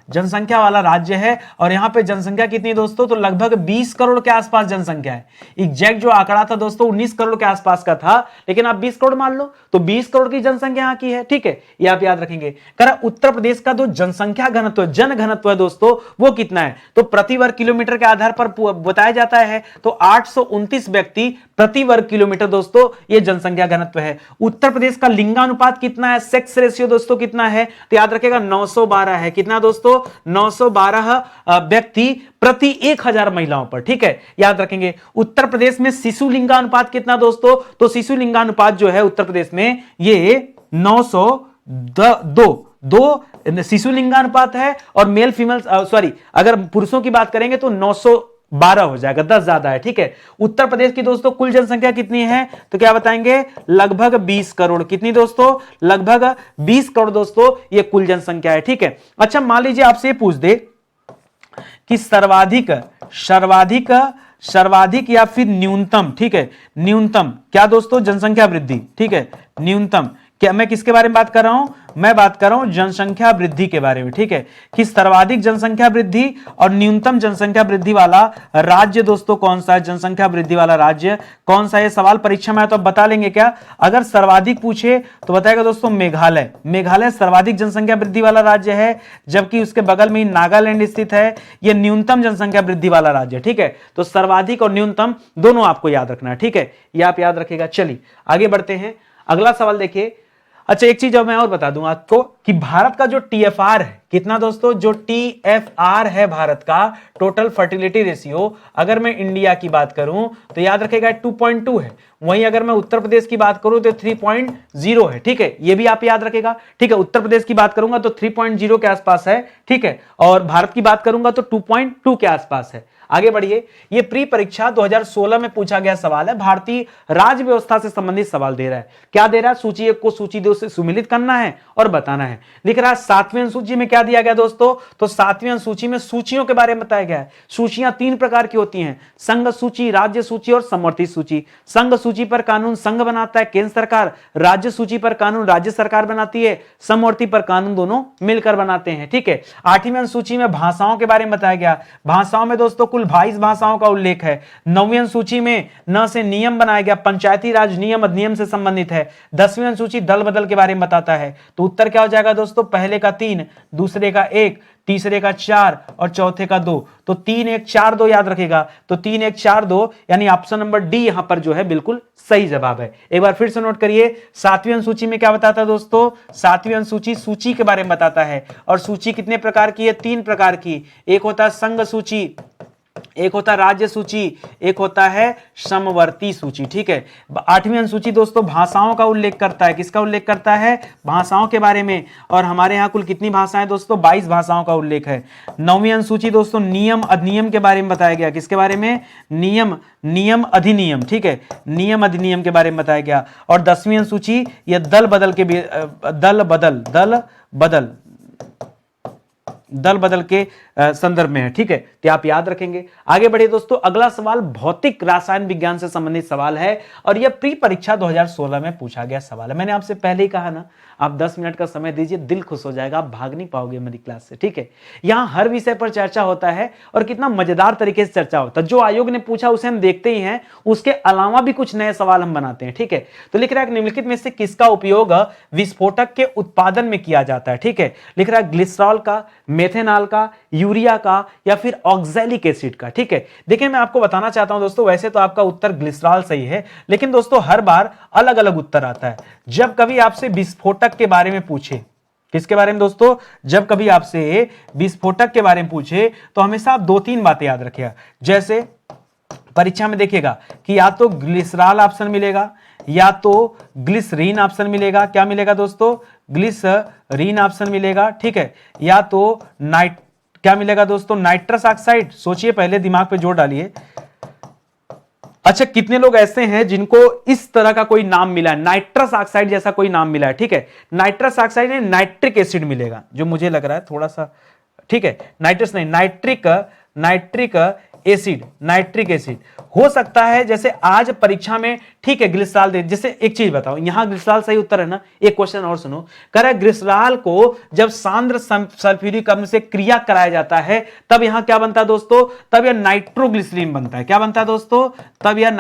जनसंख्या वाला राज्य है। और यहां पे जनसंख्या कितनी दोस्तों? तो लगभग 20 करोड़ के आसपास जनसंख्या है। एग्जैक्ट जो आंकड़ा था दोस्तों 19 करोड़ के आसपास का था, लेकिन आप 20 करोड़ मान लो, तो 20 करोड़ की जनसंख्या यहां की है, ठीक है, ये आप याद रखेंगे। कह उत्तर प्रदेश का जो जनसंख्या घनत्व, जन घनत्व है दोस्तों वो कितना है? तो प्रति वर्ग किलोमीटर के आधार पर बताया जाता है, तो 829 व्यक्ति प्रति वर्ग किलोमीटर दोस्तों ये जनसंख्या घनत्व है। उत्तर प्रदेश का लिंगानुपात कितना है? सेक्स रेशियो दोस्तों कितना है? तो याद रखेगा 912 है। कितना दोस्तों? 912 व्यक्ति प्रति 1000 महिलाओं पर, ठीक है, याद रखेंगे। उत्तर प्रदेश में शिशु लिंगानुपात कितना दोस्तों? तो शिशु लिंगानुपात जो है उत्तर प्रदेश में ये 902 शिशु लिंगानुपात है, और मेल फीमेल सॉरी अगर पुरुषों की बात करेंगे तो 912 हो जाएगा, 10 ज्यादा है, ठीक है। उत्तर प्रदेश की दोस्तों कुल जनसंख्या कितनी है? तो क्या बताएंगे? लगभग 20 करोड़। कितनी दोस्तों? लगभग 20 करोड़ दोस्तों ये कुल जनसंख्या है, ठीक है। अच्छा मान लीजिए आपसे पूछ दे कि सर्वाधिक या फिर न्यूनतम, ठीक है, न्यूनतम क्या दोस्तों? जनसंख्या वृद्धि, ठीक है, न्यूनतम। क्या मैं किसके बारे में बात कर रहा हूं? मैं बात कर रहा हूं जनसंख्या वृद्धि के बारे में, ठीक है, कि सर्वाधिक जनसंख्या वृद्धि और न्यूनतम जनसंख्या वृद्धि वाला राज्य दोस्तों कौन सा है? जनसंख्या वृद्धि वाला राज्य कौन सा है? सवाल परीक्षा में तो बता लेंगे क्या? अगर सर्वाधिक पूछे तो बताएगा दोस्तों मेघालय। मेघालय सर्वाधिक जनसंख्या वृद्धि वाला राज्य है, जबकि उसके बगल में नागालैंड स्थित है, यह न्यूनतम जनसंख्या वृद्धि वाला राज्य, ठीक है। तो सर्वाधिक और न्यूनतम दोनों आपको याद रखना है, ठीक है, यह आप याद रखेगा। चलिए आगे बढ़ते हैं, अगला सवाल देखिए। अच्छा एक चीज अब मैं और बता दूं आपको कि भारत का जो टीएफआर है कितना दोस्तों? जो टीएफआर है भारत का टोटल फर्टिलिटी रेशियो, अगर मैं इंडिया की बात करूं तो याद रखेगा 2.2 है। वहीं अगर मैं उत्तर प्रदेश की बात करूं तो 3.0 है, ठीक है, ये भी आप याद रखेगा, ठीक है। उत्तर प्रदेश की बात करूंगा तो 3.0 के आसपास है, ठीक है, और भारत की बात करूंगा तो 2.2 के आसपास है। आगे बढ़िए, ये प्री परीक्षा 2016 में पूछा गया सवाल है, भारतीय राज्य व्यवस्था से संबंधित सवाल दे रहा है। क्या दे रहा है? सूची 1 को सूची 2 से सुमिलित करना है और बताना है। है। लिख रहा है 7वीं अनुसूची में क्या दिया गया दोस्तों, तो 7वीं अनुसूची में सूचियों के बारे में बताया गया है। सूचियां 3 प्रकार की होती हैं, संघ सूची, राज्य सूची और समवर्ती सूची। संघ सूची पर कानून संघ बनाता है केंद्र सरकार, राज्य सूची पर कानून राज्य सरकार बनाती है, समवर्ती पर कानून दोनों मिलकर बनाते हैं। ठीक है। 8वीं अनुसूची में भाषाओं के बारे में बताया गया। भाषाओं में दोस्तों कुल 22 भाषाओं का उल्लेख है। 9वीं अनुसूची में न से नियम बनाया गया, पंचायती राज नियम अधिनियम से संबंधित है। 10वीं अनुसूची दल बदल के बारे में बताता है। तो उत्तर क्या हो जाएगा दोस्तों, पहले का 3, दूसरे का 1, तीसरे का 4 और चौथे का 2। तो 3 1 4 2 याद रखेगा। तो 3 1 4 2 यानी ऑप्शन नंबर डी यहां पर जो है बिल्कुल सही जवाब है। एक बार फिर से नोट करिए, 7वीं अनुसूची में क्या बताता है दोस्तों, 7वीं अनुसूची सूची के बारे में बताता है। और सूची कितने प्रकार की है, 3 प्रकार की। एक होता है संघ सूची, एक होता है राज्य सूची, एक होता है समवर्ती सूची। ठीक है। 8वीं अनुसूची दोस्तों भाषाओं का उल्लेख करता है। किसका उल्लेख करता है, भाषाओं के बारे में। और हमारे यहां कुल कितनी भाषाएं दोस्तों, 22 भाषाओं का उल्लेख है। 9वीं अनुसूची दोस्तों नियम अधिनियम के बारे में बताया गया। किसके बारे में, नियम अधिनियम। ठीक है, नियम अधिनियम के बारे में बताया गया। और 10वीं अनुसूची यह दल बदल के संदर्भ में है। ठीक है, तो आप याद रखेंगे। आगे बढ़े दोस्तों, अगला सवाल भौतिक रसायन विज्ञान से संबंधित सवाल है और यह प्री परीक्षा 2016 में पूछा गया सवाल है। मैंने आपसे पहले ही कहा ना, आप 10 मिनट का समय दीजिए, दिल खुश हो जाएगा, आप भाग नहीं पाओगे मेरी क्लास से। ठीक है, यहां हर विषय पर चर्चा होता है और कितना मजेदार तरीके से चर्चा होता है। जो आयोग ने पूछा उसे हम देखते ही हैं, उसके अलावा भी कुछ नए सवाल हम बनाते हैं। ठीक है, तो लिख रहा है निम्नलिखित में से किसका उपयोग विस्फोटक के उत्पादन में किया जाता है। ठीक है, लिख रहा है ग्लिसरॉल का, मेथेनॉल का, यूरिया का या फिर ऑक्सैलिक एसिड का। ठीक है, देखिए मैं आपको बताना चाहता हूं दोस्तों, वैसे तो आपका उत्तर ग्लिसरॉल सही है, लेकिन दोस्तों हर बार अलग अलग उत्तर आता है। जब कभी आपसे विस्फोटक के बारे में पूछे, किसके बारे में दोस्तों, जब कभी आपसे विस्फोटक के बारे में पूछे तो हमेशा आप 2-3 बातें याद रखिएगा। जैसे परीक्षा में देखिएगा कि या तो ग्लिसरॉल ऑप्शन मिलेगा या तो ग्लिसरीन ऑप्शन मिलेगा। क्या मिलेगा दोस्तों, ग्लिसरीन ऑप्शन मिलेगा। ठीक है, या तो क्या मिलेगा दोस्तों, नाइट्रस ऑक्साइड। सोचिए पहले, दिमाग पे जोर डालिए। अच्छा, कितने लोग ऐसे हैं जिनको इस तरह का कोई नाम मिला है, नाइट्रस ऑक्साइड जैसा कोई नाम मिला है। ठीक है, नाइट्रस ऑक्साइड में नाइट्रिक एसिड मिलेगा, जो मुझे लग रहा है थोड़ा सा, ठीक है, नाइट्रस नहीं, नाइट्रिक एसिड हो सकता है। जैसे आज परीक्षा में, ठीक है, ग्लिसरॉल दे, जैसे एक चीज बताओ, यहां ग्लिसरॉल सही उत्तर है ना। एक क्वेश्चन और सुनो, कह रहा है ग्लिसरॉल को जब सांद्र सल्फ्यूरिक अम्ल से क्रिया कराया जाता है तब यहां क्या बनता है दोस्तों, तब यह नाइट्रोग्लिसरीन बनता है। क्या बनता है दोस्तों, तब यह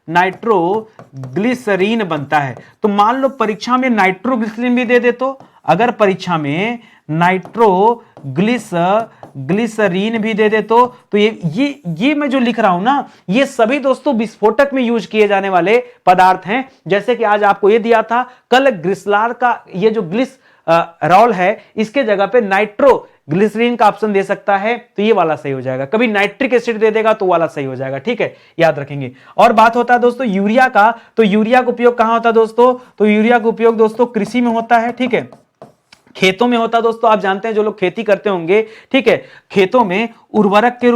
नाइट्रोग्लिसरीन बनता है। तो मान लो परीक्षा में नाइट्रोग्लिसरीन भी दे दे, तो अगर परीक्षा में नाइट्रोग्लिसरीन भी दे दे तो ये मैं जो लिख रहा हूं ना, ये सभी दोस्तों विस्फोटक में यूज किए जाने वाले पदार्थ हैं। जैसे कि आज आपको ये दिया था, कल ग्लिसरॉल का ये जो ग्लिसरॉल है, इसके जगह पे नाइट्रोग्लिसरीन का ऑप्शन दे सकता है, तो ये वाला सही हो जाएगा। कभी नाइट्रिक एसिड दे देगा तो वाला सही हो जाएगा। ठीक है, याद रखेंगे। और बात होता है दोस्तों यूरिया का, तो यूरिया का उपयोग कहां होता है दोस्तों, तो यूरिया का उपयोग दोस्तों कृषि में होता है। ठीक है, खेतों में होता है दोस्तों। आप जानते हैं, जो लोग खेती करते होंगे, ठीक है, खेतों में उर्वरक के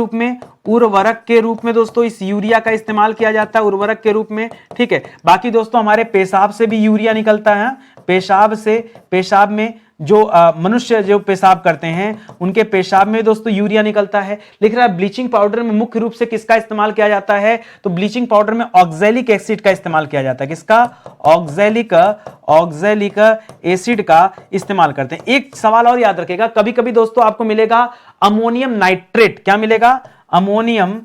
रूप में दोस्तों इस यूरिया का इस्तेमाल किया जाता है, उर्वरक के रूप में। ठीक है, बाकी दोस्तों हमारे पेशाब से भी यूरिया निकलता है। पेशाब में जो मनुष्य जो पेशाब करते हैं, उनके पेशाब में दोस्तों यूरिया निकलता है। लिख रहा है ब्लीचिंग पाउडर में मुख्य रूप से किसका इस्तेमाल किया जाता है, तो ब्लीचिंग पाउडर में ऑक्सैलिक एसिड का इस्तेमाल किया जाता है। किसका, ऑक्सैलिक एसिड का इस्तेमाल करते हैं। एक सवाल और याद रखेगा, कभी कभी दोस्तों आपको मिलेगा अमोनियम नाइट्रेट। क्या मिलेगा, अमोनियम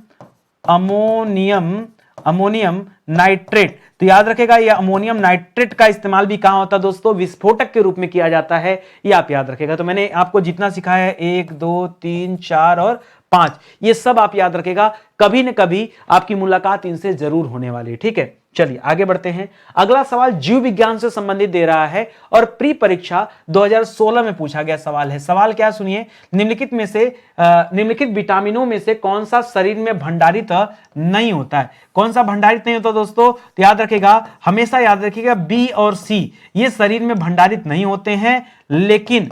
नाइट्रेट। तो याद रखेगा, यह अमोनियम नाइट्रेट का इस्तेमाल भी कहां होता है दोस्तों, विस्फोटक के रूप में किया जाता है। ये आप याद रखेगा। तो मैंने आपको जितना सिखाया है, 1 2 3 4 और 5, ये सब आप याद रखेगा। कभी न कभी आपकी मुलाकात इनसे जरूर होने वाली है। ठीक है, चलिए आगे बढ़ते हैं। अगला सवाल जीव विज्ञान से संबंधित दे रहा है और प्री परीक्षा 2016 में पूछा गया सवाल है। सवाल क्या सुनिए, निम्नलिखित विटामिनों में से कौन सा शरीर में भंडारित नहीं होता है। कौन सा भंडारित नहीं होता दोस्तों, तो याद रखेगा, हमेशा याद रखिएगा, बी और सी ये शरीर में भंडारित नहीं होते हैं, लेकिन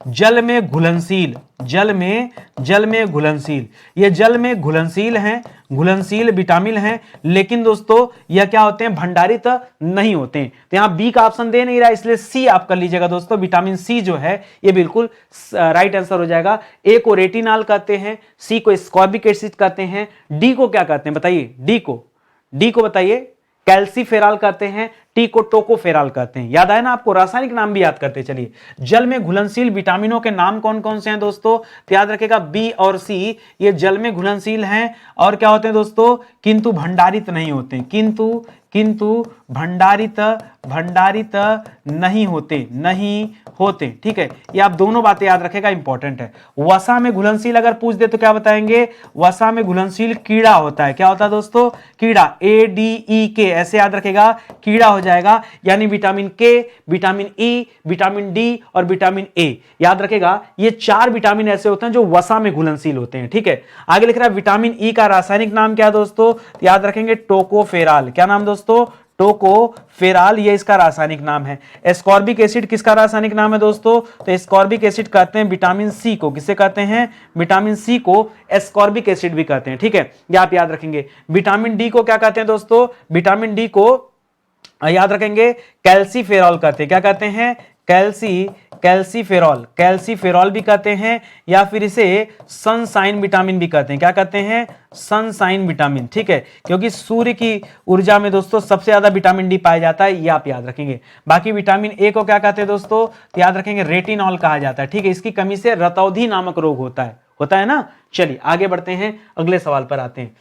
जल में घुलनशील, ये जल में घुलनशील हैं, घुलनशील विटामिन हैं, लेकिन दोस्तों यह क्या होते हैं, भंडारित नहीं होते हैं। तो यहां बी का ऑप्शन दे नहीं रहा, इसलिए सी आप कर लीजिएगा दोस्तों। विटामिन सी जो है ये बिल्कुल राइट आंसर हो जाएगा। ए को रेटिनॉल कहते हैं, सी को स्कॉर्बिक एसिड कहते हैं, डी को क्या कहते हैं बताइए, डी को बताइए, कैल्सीफेरॉल कहते हैं, टी को टोकोफेरॉल कहते हैं। याद आया ना आपको, रासायनिक नाम भी याद करते चलिए। जल में घुलनशील विटामिनों के नाम कौन कौन से हैं दोस्तों, तो याद रखिएगा बी और सी ये जल में घुलनशील हैं और क्या होते हैं दोस्तों, किंतु भंडारित नहीं होते, किंतु भंडारित नहीं होते, ठीक है। ये आप दोनों बातें याद रखेगा, इंपॉर्टेंट है। वसा में घुलनशील अगर पूछ दे तो क्या बताएंगे, वसा में घुलनशील कीड़ा होता है। क्या होता है दोस्तों, कीड़ा, ADE ऐसे याद रखेगा, कीड़ा हो जाएगा। यानी विटामिन के, विटामिन ई, विटामिन डी और विटामिन ए, याद रखेगा ये 4 विटामिन ऐसे होते हैं जो वसा में घुलनशील होते हैं, ठीक है। आगे लिख रहा है विटामिन ई का रासायनिक नाम क्या है दोस्तों, याद रखेंगे टोकोफेरॉल। क्या नाम दोस्तों, टोकोफेरॉल, ये इसका रासायनिक नाम है। एस्कॉर्बिक एसिड किसका रासायनिक नाम है दोस्तों, तो एस्कॉर्बिक एसिड कहते हैं विटामिन सी को, किसे कहते हैं, विटामिन सी को एस्कॉर्बिक एसिड भी कहते हैं, ठीक है, ये आप याद रखेंगे। विटामिन डी को क्या कहते हैं दोस्तों, विटामिन डी को याद रखेंगे कैल्सीफेरॉल कहते हैं। क्या कहते हैं, कैल्सीफेरॉल भी कहते हैं, या फिर इसे सनशाइन विटामिन भी कहते हैं। क्या कहते हैं, सनशाइन विटामिन, ठीक है, क्योंकि सूर्य की ऊर्जा में दोस्तों सबसे ज्यादा विटामिन डी पाया जाता है, ये आप याद रखेंगे। बाकी विटामिन ए को क्या कहते हैं दोस्तों, तो याद रखेंगे रेटिनॉल कहा जाता है, ठीक है। इसकी कमी से रतौंधी नामक रोग होता है ना। चलिए आगे बढ़ते हैं, अगले सवाल पर आते हैं।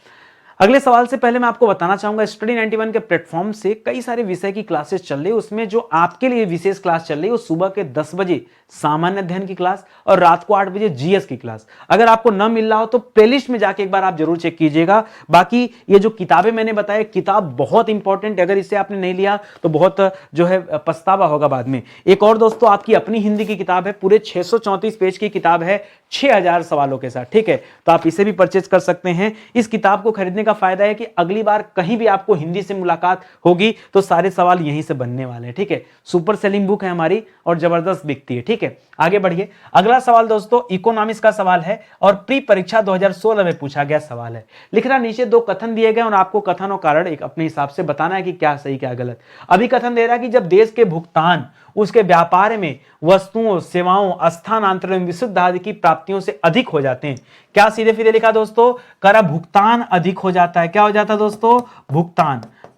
अगले सवाल से पहले मैं आपको बताना चाहूंगा, स्टडी 91 के प्लेटफॉर्म से कई सारे विषय की क्लासेस चल रही है। उसमें जो आपके लिए विशेष क्लास चल रही है वो सुबह के 10 बजे सामान्य अध्ययन की क्लास और रात को 8 बजे जीएस की क्लास। अगर आपको न मिल रहा हो तो प्लेलिस्ट में जाके एक बार आप जरूर चेक कीजिएगा। बाकी ये जो किताबें मैंने बताया, किताब बहुत इंपॉर्टेंट है, अगर इसे आपने नहीं लिया तो बहुत जो है पछतावा होगा बाद में। एक और दोस्तों आपकी अपनी हिंदी की किताब है, पूरे 634 पेज की किताब है, 6000 सवालों के साथ, ठीक है। तो आप इसे भी परचेज कर सकते हैं। इस किताब को खरीदने का फायदा है कि अगली बार कहीं भी आपको हिंदी से मुलाकात होगी तो सारे सवाल यहीं से बनने वाले हैं, ठीक है। सुपर सेलिंग बुक है हमारी और जबरदस्त बिकती है, ठीक है। आगे बढ़िए, अगला सवाल दोस्तों इकोनॉमिक्स का सवाल है और प्री परीक्षा 2016 में पूछा गया सवाल है। लिखना, नीचे 2 कथन दिए गए और आपको कथन और कारण एक अपने हिसाब से बताना है कि क्या सही क्या गलत। अभी कथन दे रहा है कि जब देश के भुगतान उसके व्यापार में वस्तुओं, सेवाओं, स्थानांतरण, विशुद्ध आदि की प्राप्तियों से अधिक हो जाते हैं। क्या सीधे सीधे लिखा दोस्तों, करा भुगतान अधिक हो जाता है। क्या हो जाता है दोस्तों,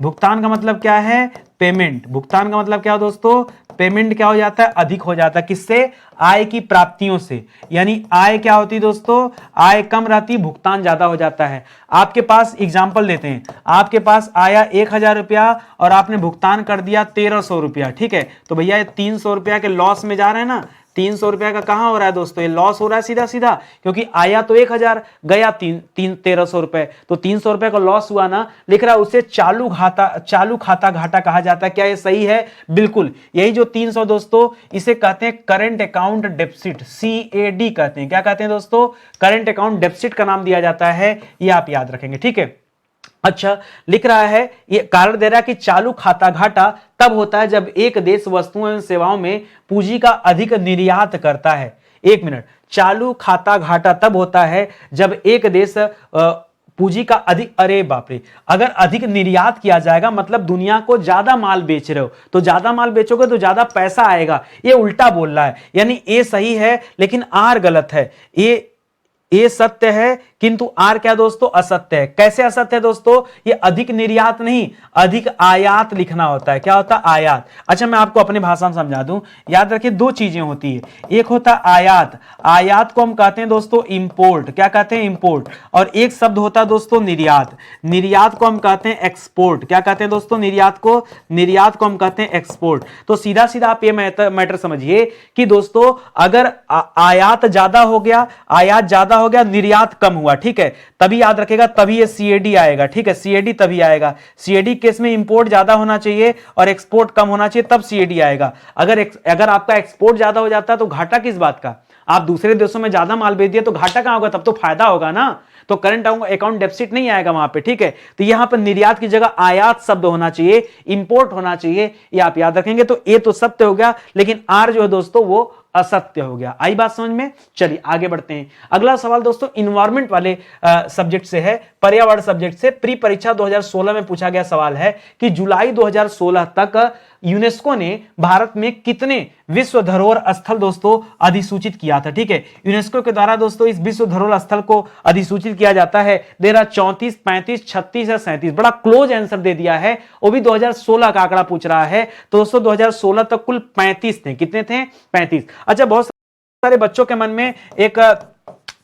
भुगतान का मतलब क्या है, पेमेंट। भुगतान का मतलब क्या है दोस्तों, पेमेंट क्या हो जाता है, अधिक हो जाता है। किससे, आय की प्राप्तियों से। यानी आय क्या होती है दोस्तों, आय कम रहती, भुगतान ज्यादा हो जाता है। आपके पास एग्जांपल देते हैं, आपके पास आया 1000 रुपया और आपने भुगतान कर दिया 1300 रुपया, ठीक है। तो भैया ये 300 रुपया के लॉस में जा रहे हैं ना। 300 रुपया का कहां हो रहा है दोस्तों, ये लॉस हो रहा है सीधा सीधा, क्योंकि आया तो 1000, गया 1300 रुपए, तो 300 रुपए का लॉस हुआ ना। लिख रहा है उसे चालू खाता घाटा कहा जाता है। क्या ये सही है, बिल्कुल। यही जो 300 दोस्तों, इसे कहते हैं करंट अकाउंट डेफिसिट, CAD कहते हैं। क्या कहते हैं दोस्तों, करंट अकाउंट डेफिसिट का नाम दिया जाता है, ये आप याद रखेंगे, ठीक है। अच्छा, लिख रहा है, ये कारण दे रहा है कि चालू खाता घाटा तब होता है जब एक देश वस्तुओं एवं सेवाओं में पूंजी का अधिक निर्यात करता है। 1 मिनट, चालू खाता घाटा तब होता है जब एक देश पूंजी का अधिक, अरे बाप रे, अगर अधिक निर्यात किया जाएगा मतलब दुनिया को ज्यादा माल बेच रहे हो, तो ज्यादा माल बेचोगे तो ज्यादा पैसा आएगा। ये उल्टा बोल रहा है, यानी ए सही है लेकिन आर गलत है। ये सत्य है किंतु आर क्या दोस्तों, असत्य है। कैसे असत्य है दोस्तों, ये अधिक निर्यात नहीं, अधिक आयात लिखना होता है। क्या होता है, आयात। अच्छा, मैं आपको अपने भाषा में समझा दूं, याद रखिए 2 चीजें होती है, एक होता है आयात, आयात को हम कहते हैं दोस्तों इंपोर्ट। क्या कहते हैं, इंपोर्ट। और एक शब्द होता है दोस्तों निर्यात, निर्यात को हम कहते हैं एक्सपोर्ट। क्या कहते हैं दोस्तों, निर्यात को हम कहते हैं एक्सपोर्ट। तो सीधा सीधा आप ये मैटर समझिए कि दोस्तों अगर आयात ज्यादा हो गया, निर्यात कम हुआ, ठीक है, तभी याद रखेगा, तभी ये CAD आएगा, ठीक है। CAD तभी आएगा। CAD केस में इंपोर्ट ज्यादा होना चाहिए और एक्सपोर्ट कम होना चाहिए, तब CAD आएगा। अगर आपका एक्सपोर्ट ज्यादा हो जाता है तो घाटा किस बात का, आप दूसरे देशों में ज्यादा माल बेच दिए तो घाटा कहां होगा, तब तो फायदा होगा ना। तो करंट अकाउंट डेफिसिट नहीं आएगा वहां पे, ठीक है। तो यहां पर निर्यात की जगह आयात शब्द होना चाहिए, इंपोर्ट होना चाहिए, ये आप याद रखेंगे। तो ए तो सत्य हो गया, लेकिन आर जो है दोस्तों वो असत्य हो गया। आई बात समझ में? चलिए आगे बढ़ते हैं। अगला सवाल दोस्तों इन्वायरमेंट वाले सब्जेक्ट से है, पर्यावरण सब्जेक्ट से। प्री परीक्षा 2016 में पूछा गया सवाल है कि जुलाई 2016 तक यूनेस्को ने भारत में कितने विश्व धरोहर स्थल दोस्तों अधिसूचित किया था। ठीक है, यूनेस्को के द्वारा दोस्तों इस विश्व धरोहर स्थल को अधिसूचित किया जाता है। दे रहा 34, 35, 36 या 37। बड़ा क्लोज आंसर दे दिया है, वो भी 2016 का आंकड़ा पूछ रहा है। तो दोस्तों 2016 तक कुल 35 थे। कितने थे? 35। अच्छा, बहुत सारे बच्चों के मन में एक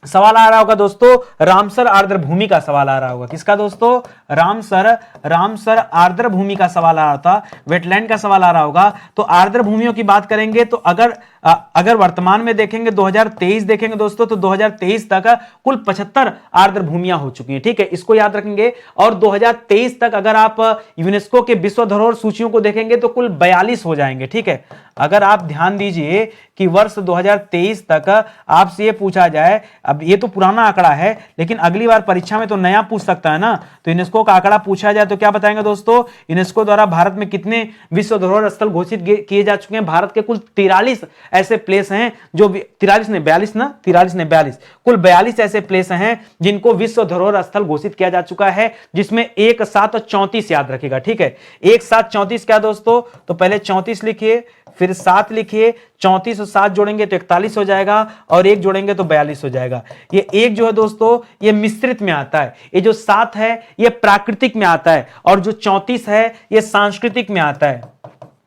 सवाल आ रहा होगा दोस्तों, रामसर आर्द्र भूमि का सवाल आ रहा होगा। किसका दोस्तों? रामसर आर्द्र भूमि का सवाल आ रहा था, वेटलैंड का सवाल आ रहा होगा। तो आर्द्र भूमियों की बात करेंगे तो अगर वर्तमान में देखेंगे 2023 देखेंगे दोस्तों, तो 2023 तक कुल 75 आर्द्र भूमियां हो चुकी हैं। ठीक है, इसको याद रखेंगे। और 2023 तक अगर आप यूनेस्को के विश्व धरोहर सूचियों को देखेंगे तो कुल 42 हो जाएंगे। ठीक है, अगर आप ध्यान दीजिए कि वर्ष 2023 तक आपसे ये पूछा जाए, अब ये तो पुराना आंकड़ा है लेकिन अगली बार परीक्षा में तो नया पूछ सकता है ना, तो यूनेस्को का आंकड़ा पूछा जाए तो क्या बताएंगे दोस्तों? यूनेस्को द्वारा भारत में कितने विश्व धरोहर स्थल घोषित किए जा चुके हैं? भारत के कुल 43 ऐसे प्लेस हैं जो 43 ने 42 कुल 42 ऐसे प्लेस हैं जिनको विश्व धरोहर स्थल घोषित किया जा चुका है, जिसमें एक साथ 34 याद रखेगा। ठीक है, एक साथ 34 क्या दोस्तों? तो पहले 34 लिखिए, फिर 7 लिखिए, 34 और 7 जोड़ेंगे तो 41 हो जाएगा, और 1 जोड़ेंगे तो 42 हो जाएगा। ये 1 जो है दोस्तों ये मिश्रित में आता है, ये जो 7 है ये प्राकृतिक में आता है, और जो 34 है ये सांस्कृतिक में आता है।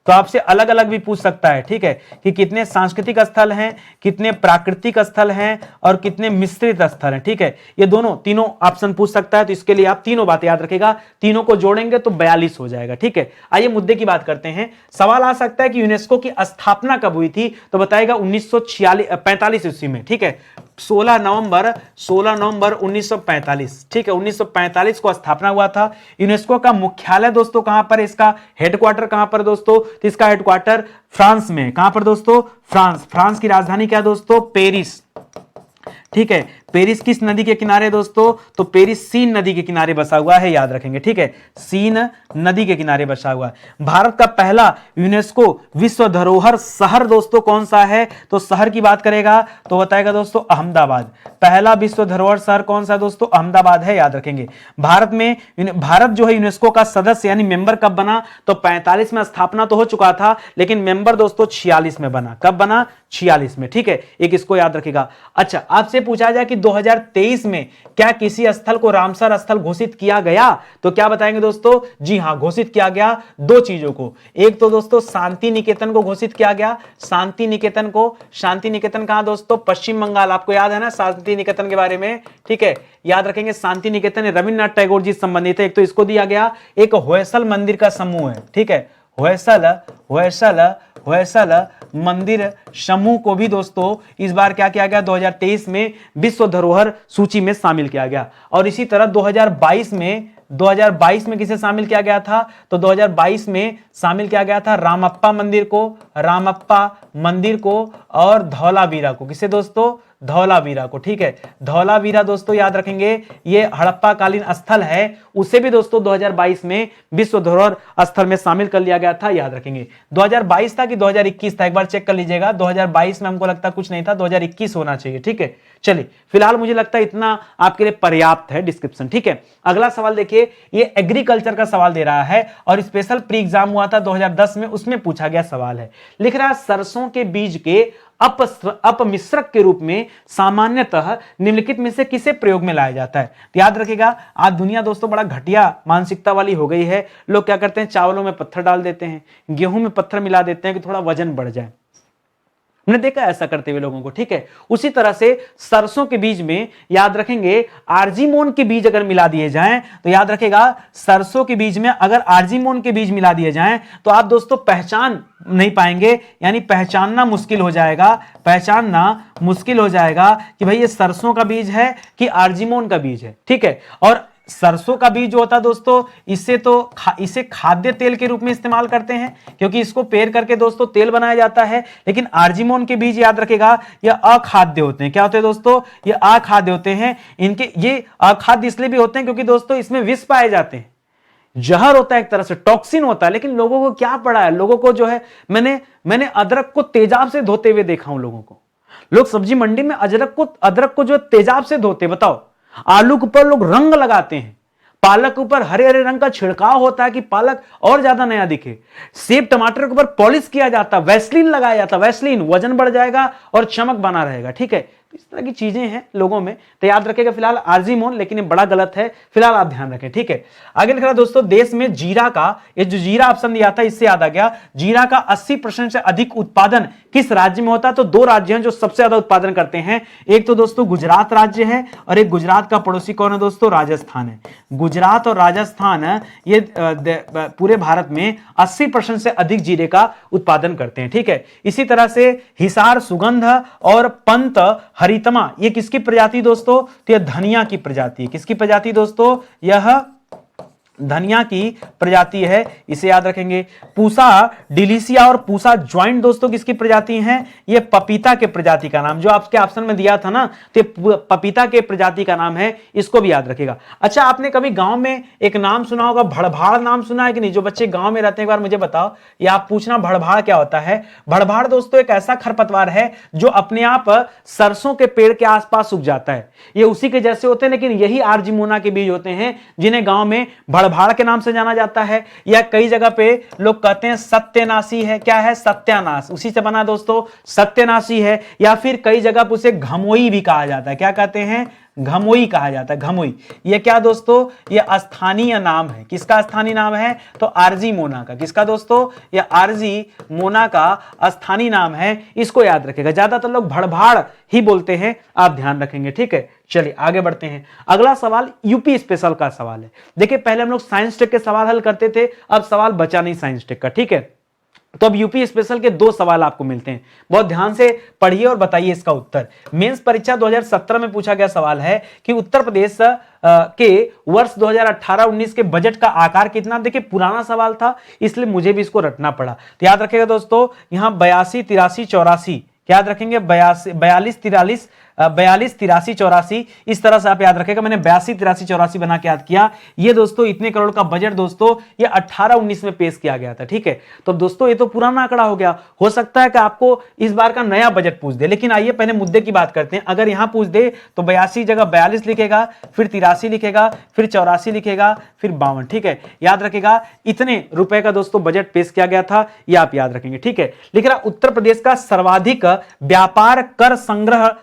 तो आपसे अलग अलग भी पूछ सकता है। ठीक है, कि कितने सांस्कृतिक स्थल हैं, कितने प्राकृतिक स्थल हैं, और कितने मिश्रित स्थल हैं। ठीक है, ये तीनों ऑप्शन पूछ सकता है। तो इसके लिए आप तीनों बातें याद रखेगा, तीनों को जोड़ेंगे तो 42 हो जाएगा। ठीक है, आइए मुद्दे की बात करते हैं। सवाल आ सकता है कि यूनेस्को की स्थापना कब हुई थी, तो बताएगा 1945 ईस्वी में। ठीक है, 16 नवंबर 1945। ठीक है, 1945 को स्थापना हुआ था। यूनेस्को का मुख्यालय दोस्तों कहां पर है, इसका हेडक्वार्टर कहां पर दोस्तों? तो इसका हेडक्वार्टर फ्रांस में। कहां पर दोस्तों? फ्रांस की राजधानी क्या दोस्तों? पेरिस। ठीक है, पेरिस किस नदी के किनारे दोस्तों? तो पेरिस सीन नदी के किनारे बसा हुआ है, याद रखेंगे। ठीक है, सीन नदी के किनारे बसा हुआ है। भारत का पहला यूनेस्को विश्व धरोहर शहर दोस्तों कौन सा है? तो शहर की बात करेगा तो बताएगा दोस्तों अहमदाबाद। पहला विश्व धरोहर शहर कौन सा दोस्तों? अहमदाबाद है, याद रखेंगे। भारत जो है यूनेस्को का सदस्य यानी मेंबर कब बना? तो 45 में स्थापना तो हो चुका था, लेकिन मेंबर दोस्तों 46 में बना। कब बना? 46 में। ठीक है, एक इसको याद रखेगा। अच्छा, आपसे पूछा जाए कि 2023 में क्या किसी स्थल को रामसर स्थल घोषित किया गया, तो क्या बताएंगे दोस्तों? जी हां, घोषित किया गया 2 चीजों को। एक तो दोस्तों शांति निकेतन को घोषित किया गया। शांति निकेतन कहां दोस्तों? पश्चिम बंगाल। आपको याद है ना शांति निकेतन के बारे में? ठीक है, याद रखेंगे। शांति निकेतन रविन्द्रनाथ टैगोर जी संबंधित है। एक तो इसको दिया गया, एक होयसल मंदिर का समूह है। ठीक है, होयसल मंदिर समूह को भी दोस्तों इस बार क्या किया गया? 2023 में विश्व धरोहर सूची में शामिल किया गया। और इसी तरह 2022 में किसे शामिल किया गया था? तो 2022 में शामिल किया गया था रामप्पा मंदिर को और धौलावीरा को। किसे दोस्तों? धौलावीरा को। ठीक है, धौलावीरा दोस्तों याद रखेंगे ये हड़प्पा कालीन स्थल है, उसे भी दोस्तों 2022 में विश्व धरोहर स्थल में शामिल कर लिया गया था, याद रखेंगे। 2022 था कि 2021 था, एक बार चेक कर लीजिएगा। 2022 में हमको लगता कुछ नहीं था, 2021 होना चाहिए। ठीक है, चलिए फिलहाल मुझे लगता है इतना आपके लिए पर्याप्त है डिस्क्रिप्शन। ठीक है, अगला सवाल देखिए, ये एग्रीकल्चर का सवाल दे रहा है और स्पेशल प्री एग्जाम हुआ था 2010 में, उसमें पूछा गया सवाल है। लिख रहा है सरसों के बीज के अपमिश्रक के रूप में सामान्यतः निम्नलिखित में से किसे प्रयोग में लाया जाता है? तो याद रखिएगा, आज दुनिया दोस्तों बड़ा घटिया मानसिकता वाली हो गई है। लोग क्या करते हैं? चावलों में पत्थर डाल देते हैं, गेहूं में पत्थर मिला देते हैं कि थोड़ा वजन बढ़ जाए। हमने देखा ऐसा करते हुए लोगों को। ठीक है, उसी तरह से सरसों के बीज में याद रखेंगे आर्जीमोन के बीज अगर मिला दिए जाएं, तो याद रखेगा सरसों के बीज में अगर आर्जीमोन के बीज मिला दिए जाएं तो आप दोस्तों पहचान नहीं पाएंगे, यानी पहचानना मुश्किल हो जाएगा कि भाई ये सरसों का बीज है कि आर्जीमोन का बीज है। ठीक है, और सरसों का बीज जो होता है दोस्तों, इसे खाद्य तेल के रूप में इस्तेमाल करते हैं, क्योंकि इसको पेर करके दोस्तों तेल बनाया जाता है। लेकिन आर्जीमोन के बीज याद रखेगा ये अखाद्य होते हैं। क्या होते हैं दोस्तों? ये अखाद्य होते हैं। ये अखाद्य इसलिए भी होते हैं क्योंकि दोस्तों इसमें विष पाए जाते हैं। जहर होता है, एक तरह से टॉक्सिन होता है, लेकिन लोगों को क्या पड़ा है, लोगों को जो है, मैंने अदरक को तेजाब से धोते हुए देखा हूं लोगों को। लोग सब्जी मंडी में अदरक को जो तेजाब से धोते, बताओ। आलू के ऊपर लोग रंग लगाते हैं, पालक के ऊपर हरे हरे रंग का छिड़काव होता है कि पालक और ज्यादा नया दिखे। सेब टमाटर के ऊपर पॉलिश किया जाता, वैसलीन लगाया जाता, वैसलीन वजन बढ़ जाएगा और चमक बना रहेगा, ठीक है। इस तरह की चीजें हैं लोगों में, तो याद रखेगा फिलहाल आरजी मोन, लेकिन ये बड़ा गलत है, फिलहाल आप ध्यान रखें, ठीक है। आगे लिख रहा दोस्तों, देश में जीरा का, ये जो जीरा ऑप्शन दिया था इससे याद आ गया, जीरा का 80% से अधिक उत्पादन किस राज्य में होता है? तो दो राज्य हैं जो सबसे ज्यादा उत्पादन करते हैं, एक तो दोस्तों गुजरात राज्य है, और एक गुजरात का पड़ोसी कौन है दोस्तों? राजस्थान है। गुजरात और राजस्थान ये पूरे भारत में 80% से अधिक जीरे का उत्पादन करते हैं, ठीक है। इसी तरह से हिसार सुगंध और पंत हरितमा, ये किसकी प्रजाति दोस्तों? तो यह धनिया की प्रजाति। किसकी प्रजाति दोस्तों? यह धनिया की प्रजाति है, इसे याद रखेंगे। पूसा डिलीसिया और पूसा ज्वाइंट दोस्तों किसकी प्रजाति हैं? ये पपीता के प्रजाति का नाम, जो आपके ऑप्शन में दिया था ना, तो पपीता के प्रजाति का नाम है, इसको भी याद रखेगा। अच्छा, आपने कभी गांव में एक नाम सुना होगा, भड़भाड़ नाम सुना है कि नहीं? जो बच्चे गांव में रहते हैं, एक बार मुझे बताओ, या आप पूछना भड़भाड़ क्या होता है। भड़भाड़ दोस्तों एक ऐसा खरपतवार है जो अपने आप सरसों के पेड़ के आसपास उग जाता है। ये उसी के जैसे होते हैं, लेकिन यही आर्जिमोना के बीज होते हैं, जिन्हें गांव में भड़भाड़ के नाम से जाना जाता है, या कई जगह पे लोग कहते हैं सत्यानाशी है। क्या है? सत्यानाश, उसी से बना दोस्तों, सत्यानाशी है। या फिर कई जगह पर उसे घमोई भी कहा जाता है। क्या कहते हैं? घमोई कहा जाता है, घमोई। ये क्या दोस्तों? ये स्थानीय नाम है। किसका स्थानीय नाम है? तो आरजी मोना का। किसका दोस्तों? ये आरजी मोना का स्थानीय नाम है, इसको याद रखेगा। ज्यादातर लोग भड़भाड़ ही बोलते हैं, आप ध्यान रखेंगे, ठीक है। चलिए आगे बढ़ते हैं। अगला सवाल यूपी स्पेशल का सवाल है। देखिए, पहले हम लोग साइंस टेक के सवाल हल करते थे, अब सवाल बचा नहीं साइंस टेक का, ठीक है। तो अब यूपी स्पेशल के दो सवाल आपको मिलते हैं, बहुत ध्यान से पढ़िए और बताइए इसका उत्तर। मेंस परीक्षा 2017 में पूछा गया सवाल है कि उत्तर प्रदेश के वर्ष 2018-19 के बजट का आकार कितना? देखिए, पुराना सवाल था, इसलिए मुझे भी इसको रटना पड़ा। तो याद रखेगा दोस्तों, यहां 82, 83, 84, याद रखेंगे, 42, 43, 84, इस तरह से आप याद रखेगा। मैंने 82, 83, 84 बना के याद किया। ये दोस्तों इतने करोड़ का बजट दोस्तों ये 18-19 में पेश किया गया था, ठीक है। तो दोस्तों ये तो पुराना आंकड़ा हो गया, हो सकता है कि आपको इस बार का नया बजट पूछ दे, लेकिन आइए पहले मुद्दे की बात करते हैं। अगर यहां पूछ दे तो 82 जगह 42 लिखेगा, फिर 83 लिखेगा, फिर 84 लिखेगा, फिर 52, ठीक है। याद रखेगा, इतने रुपए का दोस्तों बजट पेश किया गया था, ये आप याद रखेंगे, ठीक है। लिख रहा उत्तर प्रदेश का सर्वाधिक व्यापार कर संग्रह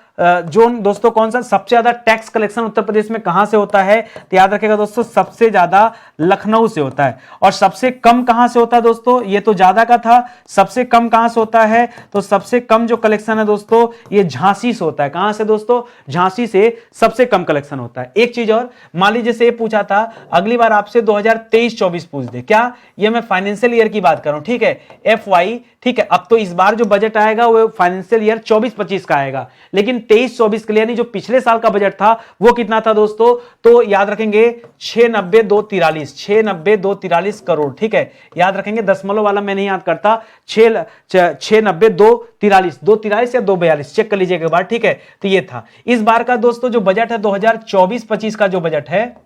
जोन दोस्तों कौन सा? सबसे ज्यादा टैक्स कलेक्शन उत्तर प्रदेश में कहां से होता है? तो याद रखेगा दोस्तों, सबसे ज्यादा लखनऊ से होता है। और सबसे कम कहां से होता है दोस्तों? ये तो ज्यादा का था, सबसे कम कहां से होता है? तो सबसे कम जो कलेक्शन है दोस्तों ये झांसी से होता है। कहां से दोस्तों? झांसी से सबसे कम कलेक्शन होता है। एक चीज और, मान लीजिए से पूछा था, अगली बार आपसे 2023-24 पूछ दे, क्या? ये मैं फाइनेंशियल ईयर की बात कर रहा हूं, ठीक है, FY, ठीक है। अब तो इस बार जो बजट आएगा वो फाइनेंशियल ईयर 24-25 का आएगा, लेकिन 23-24 के लिए यानी जो पिछले साल का बजट था वो कितना था दोस्तों? तो याद रखेंगे 690,243 करोड़, ठीक है। याद रखेंगे, दशमलव वाला मैं नहीं याद करता, 690,243 या 242, चेक कर लीजिएगा एक बार, ठीक है। तो ये था इस बार का दोस्तों जो बजट है 2024-25 का जो बजट है,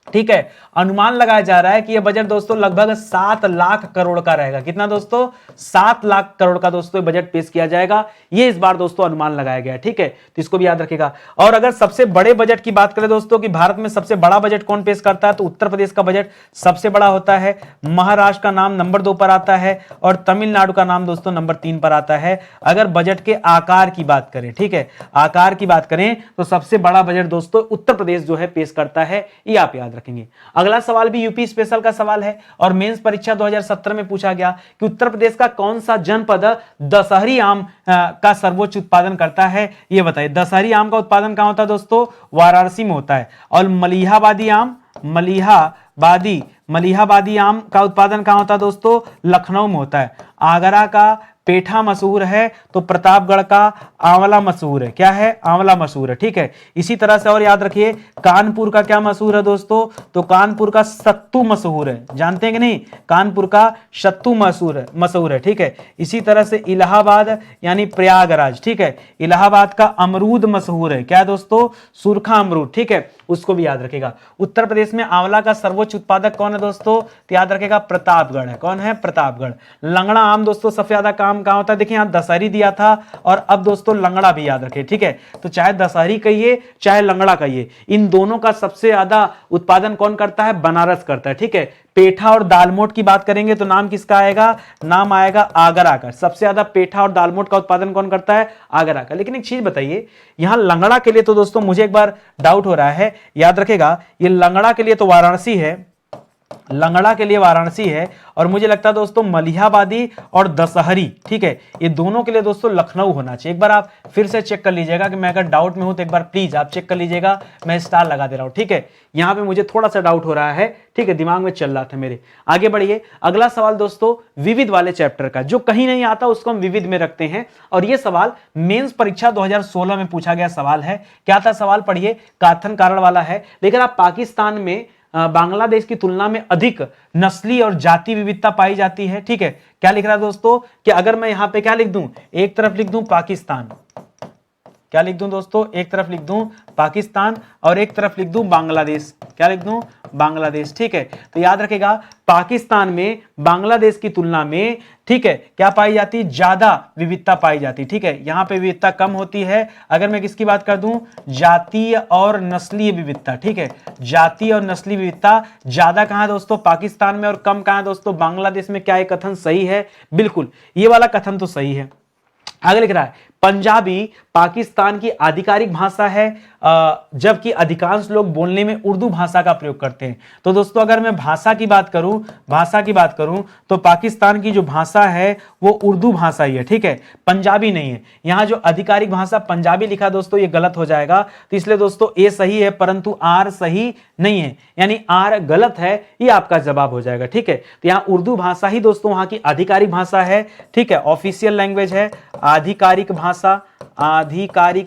ठीक है। अनुमान लगाया जा रहा है कि यह बजट दोस्तों लगभग 7 लाख करोड़ का रहेगा। कितना दोस्तों? 7 लाख करोड़ का दोस्तों बजट पेश किया जाएगा, ये इस बार दोस्तों अनुमान लगाया गया है, ठीक है। तो इसको भी याद रखेगा। और अगर सबसे बड़े बजट की बात करें दोस्तों कि भारत में सबसे बड़ा बजट कौन पेश करता है, तो उत्तर प्रदेश का बजट सबसे बड़ा होता है। महाराष्ट्र का नाम नंबर 2 पर आता है और तमिलनाडु का नाम दोस्तों नंबर 3 पर आता है। अगर बजट के आकार की बात करें, ठीक है, आकार की बात करें तो सबसे बड़ा बजट दोस्तों उत्तर प्रदेश जो है पेश करता है, ये आप याद रखेंगे। अगला सवाल भी यूपी स्पेशल का सवाल है और मेंस परीक्षा 2017 में पूछा गया कि उत्तर प्रदेश का कौन सा जनपद दशहरी आम का सर्वोच्च उत्पादन करता है, ये बताइए। दशहरी आम का उत्पादन कहां होता है दोस्तों? वाराणसी में होता है। और मलिहाबादी आम का उत्पादन कहां होता है दोस्तों? लखनऊ में होता है। आगरा का पेठा मशहूर है तो प्रतापगढ़ का आंवला मशहूर है। क्या है? आंवला मशहूर है। ठीक है, इसी तरह से और याद रखिए कानपुर का क्या मशहूर है दोस्तों? तो कानपुर का सत्तू मशहूर है। जानते हैं कि नहीं? कानपुर का सत्तू मशहूर है। ठीक है, इसी तरह से इलाहाबाद यानी प्रयागराज, ठीक है, इलाहाबाद का अमरूद मशहूर है। क्या है दोस्तों? सूरखा अमरूद। ठीक है, उसको भी याद रखेगा। उत्तर प्रदेश में आंवला का सर्वोच्च उत्पादक कौन है दोस्तों? तो याद रखेगा प्रतापगढ़ है। कौन है? प्रतापगढ़। लंगड़ा आम दोस्तों सबसे ज्यादा काम कहां होता है? देखिए यहां दशहरी दिया था और अब दोस्तों लंगड़ा भी याद रखे। ठीक है, तो चाहे दशहरी कहिए चाहे लंगड़ा कहिए, इन दोनों का सबसे ज्यादा उत्पादन कौन करता है? बनारस करता है। ठीक है, पेठा और दालमोट की बात करेंगे तो नाम किसका आएगा? नाम आएगा आगरा का। सबसे ज्यादा पेठा और दालमोट का उत्पादन कौन करता है? आगरा का। लेकिन एक चीज बताइए, यहां लंगड़ा के लिए तो दोस्तों मुझे एक बार डाउट हो रहा है, याद रखेगा ये लंगड़ा के लिए तो वाराणसी है, लंगड़ा के लिए वाराणसी है, और मुझे लगता है दोस्तों मलिहाबादी और दशहरी, ठीक है, ये दोनों के लिए दोस्तों लखनऊ होना चाहिए। एक बार आप फिर से चेक कर लीजिएगा कि मैं अगर डाउट में हूं तो एक बार प्लीज आप चेक कर लीजिएगा, मैं स्टार लगा दे रहा हूं। ठीक है, यहां पे मुझे थोड़ा सा डाउट हो रहा है। ठीक है, दिमाग में चल रहा था मेरे। आगे बढ़िए, अगला सवाल दोस्तों विविध वाले चैप्टर का, जो कहीं नहीं आता उसको हम विविध में रखते हैं, और यह सवाल मेंस परीक्षा 2016 में पूछा गया सवाल है। क्या था सवाल? पढ़िए, काथन कारण वाला है। लेकिन आप पाकिस्तान में बांग्लादेश की तुलना में अधिक नस्ली और जाति विविधता पाई जाती है। ठीक है, क्या लिख रहा है दोस्तों कि अगर मैं यहां पे क्या लिख दूं, एक तरफ लिख दूं पाकिस्तान, क्या लिख दूं दोस्तों? एक तरफ लिख दूं पाकिस्तान और एक तरफ लिख दूं बांग्लादेश। क्या लिख दूं? बांग्लादेश। ठीक है, तो याद रखेगा पाकिस्तान में बांग्लादेश की तुलना में, ठीक है, क्या पाई जाती? ज्यादा विविधता पाई जाती। ठीक है, यहां पे विविधता कम होती है। अगर मैं किसकी बात कर दूं? जातीय और नस्लीय विविधता। ठीक है, जातीय और नस्लीय विविधता ज्यादा कहां है दोस्तों? पाकिस्तान में, और कम कहां है दोस्तों? बांग्लादेश में। क्या ये कथन सही है? बिल्कुल, ये वाला कथन तो सही है। आगे लिख रहा है पंजाबी पाकिस्तान की आधिकारिक भाषा है, जबकि अधिकांश लोग बोलने में उर्दू भाषा का प्रयोग करते हैं। तो दोस्तों अगर मैं भाषा की बात करूं तो पाकिस्तान की जो भाषा है वो उर्दू भाषा ही है। ठीक है, पंजाबी नहीं है। यहां जो आधिकारिक भाषा पंजाबी लिखा दोस्तों ये गलत हो जाएगा, तो इसलिए दोस्तों ए सही है परंतु आर सही नहीं है, यानी आर गलत है, ये आपका जवाब हो जाएगा। ठीक है, तो यहां उर्दू भाषा ही दोस्तों वहां की आधिकारिक भाषा है। ठीक है, ऑफिशियल लैंग्वेज है। आधिकारिक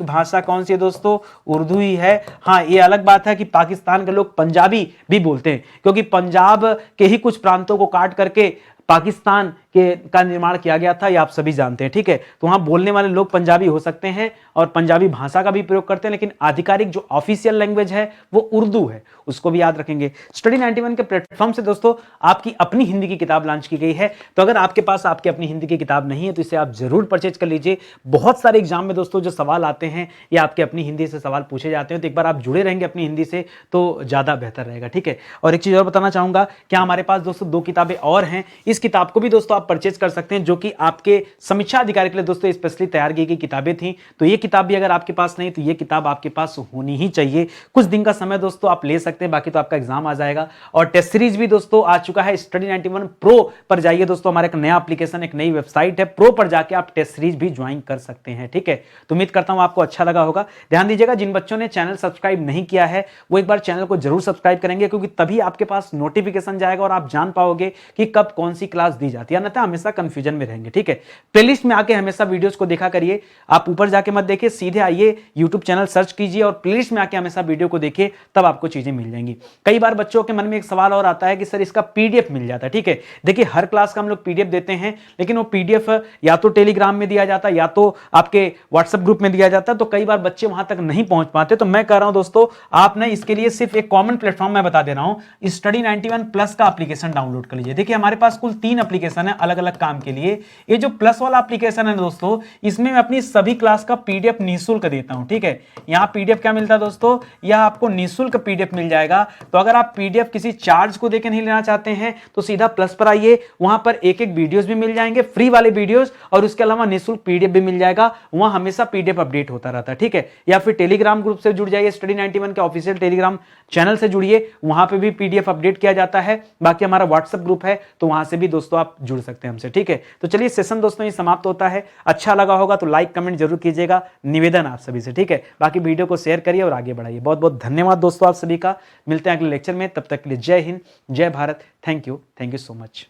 भाषा कौन सी है दोस्तों? उर्दू ही है। हाँ, ये अलग बात है कि पाकिस्तान के लोग पंजाबी भी बोलते हैं, क्योंकि पंजाब के ही कुछ प्रांतों को काट करके पाकिस्तान का निर्माण किया गया था, ये आप सभी जानते हैं। ठीक है, तो वहां बोलने वाले लोग पंजाबी हो सकते हैं और पंजाबी भाषा का भी प्रयोग करते हैं, लेकिन आधिकारिक जो ऑफिशियल लैंग्वेज है वो उर्दू है, उसको भी याद रखेंगे। स्टडी 91 के प्लेटफॉर्म से दोस्तों आपकी अपनी हिंदी की किताब लॉन्च की गई है, तो अगर आपके पास आपकी अपनी हिंदी की किताब नहीं है तो इसे आप जरूर परचेज कर लीजिए। बहुत सारे एग्जाम में दोस्तों जो सवाल आते हैं ये आपके अपनी हिंदी से सवाल पूछे जाते हैं, तो एक बार आप जुड़े रहेंगे अपनी हिंदी से तो ज्यादा बेहतर रहेगा। ठीक है, और एक चीज और बताना चाहूंगा, क्या हमारे पास दोस्तों 2 किताबें और हैं, इस किताब को भी दोस्तों आप परचेज कर सकते हैं, जो कि आपके समीक्षा अधिकारी के लिए दोस्तों स्पेशली तैयार की गई किताबें थी। तो ये किताब भी अगर आपके पास नहीं तो ये किताब आपके पास होनी ही चाहिए। कुछ दिन का समय दोस्तों आप ले सकते हैं, बाकी तो आपका एग्जाम आ जाएगा। और टेस्ट सीरीज भी दोस्तों आ चुका है। स्टडी 91 प्रो पर जाइए दोस्तों, हमारा एक नया एप्लीकेशन, एक नई वेबसाइट है, प्रो पर जाके आप टेस्ट सीरीज भी ज्वाइन कर सकते हैं। ठीक है, तो उम्मीद करता हूं आपको अच्छा लगा होगा। ध्यान दीजिएगा, जिन बच्चों ने चैनल सब्सक्राइब नहीं किया है वो एक बार चैनल को जरूर सब्सक्राइब करेंगे, क्योंकि तभी आपके पास नोटिफिकेशन जाएगा और आप जान पाओगे कि कब कौन सी क्लास दी जाती है, अन्यथा हमेशा कंफ्यूजन में रहेंगे। ठीक है, प्लेलिस्ट में आके हमेशा वीडियोस को देखा करिए, आप ऊपर जाके मत देखिए, सीधे आइए यूट्यूब चैनल सर्च कीजिए और प्लेलिस्ट में आके हमेशा वीडियो को देखिए, तब आपको चीजें मिल जाएंगी। कई बार बच्चों के मन में एक सवाल और आता है कि सर इसका पीडीएफ मिल जाता है। ठीक है, देखिए हर क्लास का हम लोग पीडीएफ देते हैं, लेकिन वो पीडीएफ या तो टेलीग्राम में दिया जाता है या तो आपके व्हाट्सएप ग्रुप में दिया जाता है, तो कई बार बच्चे वहां तक नहीं पहुंच पाते। तो मैं कह रहा हूं दोस्तों, आपने इसके लिए सिर्फ एक कॉमन प्लेटफॉर्म मैं बता दे रहा हूं, स्टडी 91 प्लस का एप्लीकेशन डाउनलोड कर लीजिए। देखिए हमारे पास कुल 3 एप्लीकेशन है अलग अलग काम के लिए। ये जो प्लस वाला एप्लीकेशन है दोस्तों, इसमें मैं अपनी सभी क्लास का पीडीएफ निःशुल्क देता हूं। ठीक है, यहां पीडीएफ क्या मिलता है दोस्तों, यह आपको निःशुल्क पीडीएफ मिल जाएगा। तो अगर आप पीडीएफ किसी चार्ज को देकर नहीं लेना चाहते हैं तो सीधा प्लस पर आइए, वहां पर एक एक वीडियोस भी मिल जाएंगे, फ्री वाले वीडियोस, और उसके अलावा निःशुल्क पीडीएफ भी मिल जाएगा। वहां हमेशा पीडीएफ अपडेट होता रहता है। ठीक है, या फिर टेलीग्राम ग्रुप से जुड़ जाइए, स्टडी 91 के ऑफिशियल टेलीग्राम चैनल से जुड़िए, वहां पे भी पीडीएफ अपडेट किया जाता है। बाकी हमारा व्हाट्सएप ग्रुप है, तो वहां से भी दोस्तों आप जुड़ सकते हैं हमसे। ठीक है, तो चलिए सेशन दोस्तों ये समाप्त होता है। अच्छा लगा होगा तो लाइक कमेंट जरूर कीजिएगा, निवेदन आप सभी से। ठीक है, बाकी वीडियो को शेयर करिए और आगे बढ़ाइए। बहुत बहुत धन्यवाद दोस्तों आप सभी का। मिलते हैं अगले लेक्चर में, तब तक के लिए जय हिंद, जय Bharat. Thank you so much.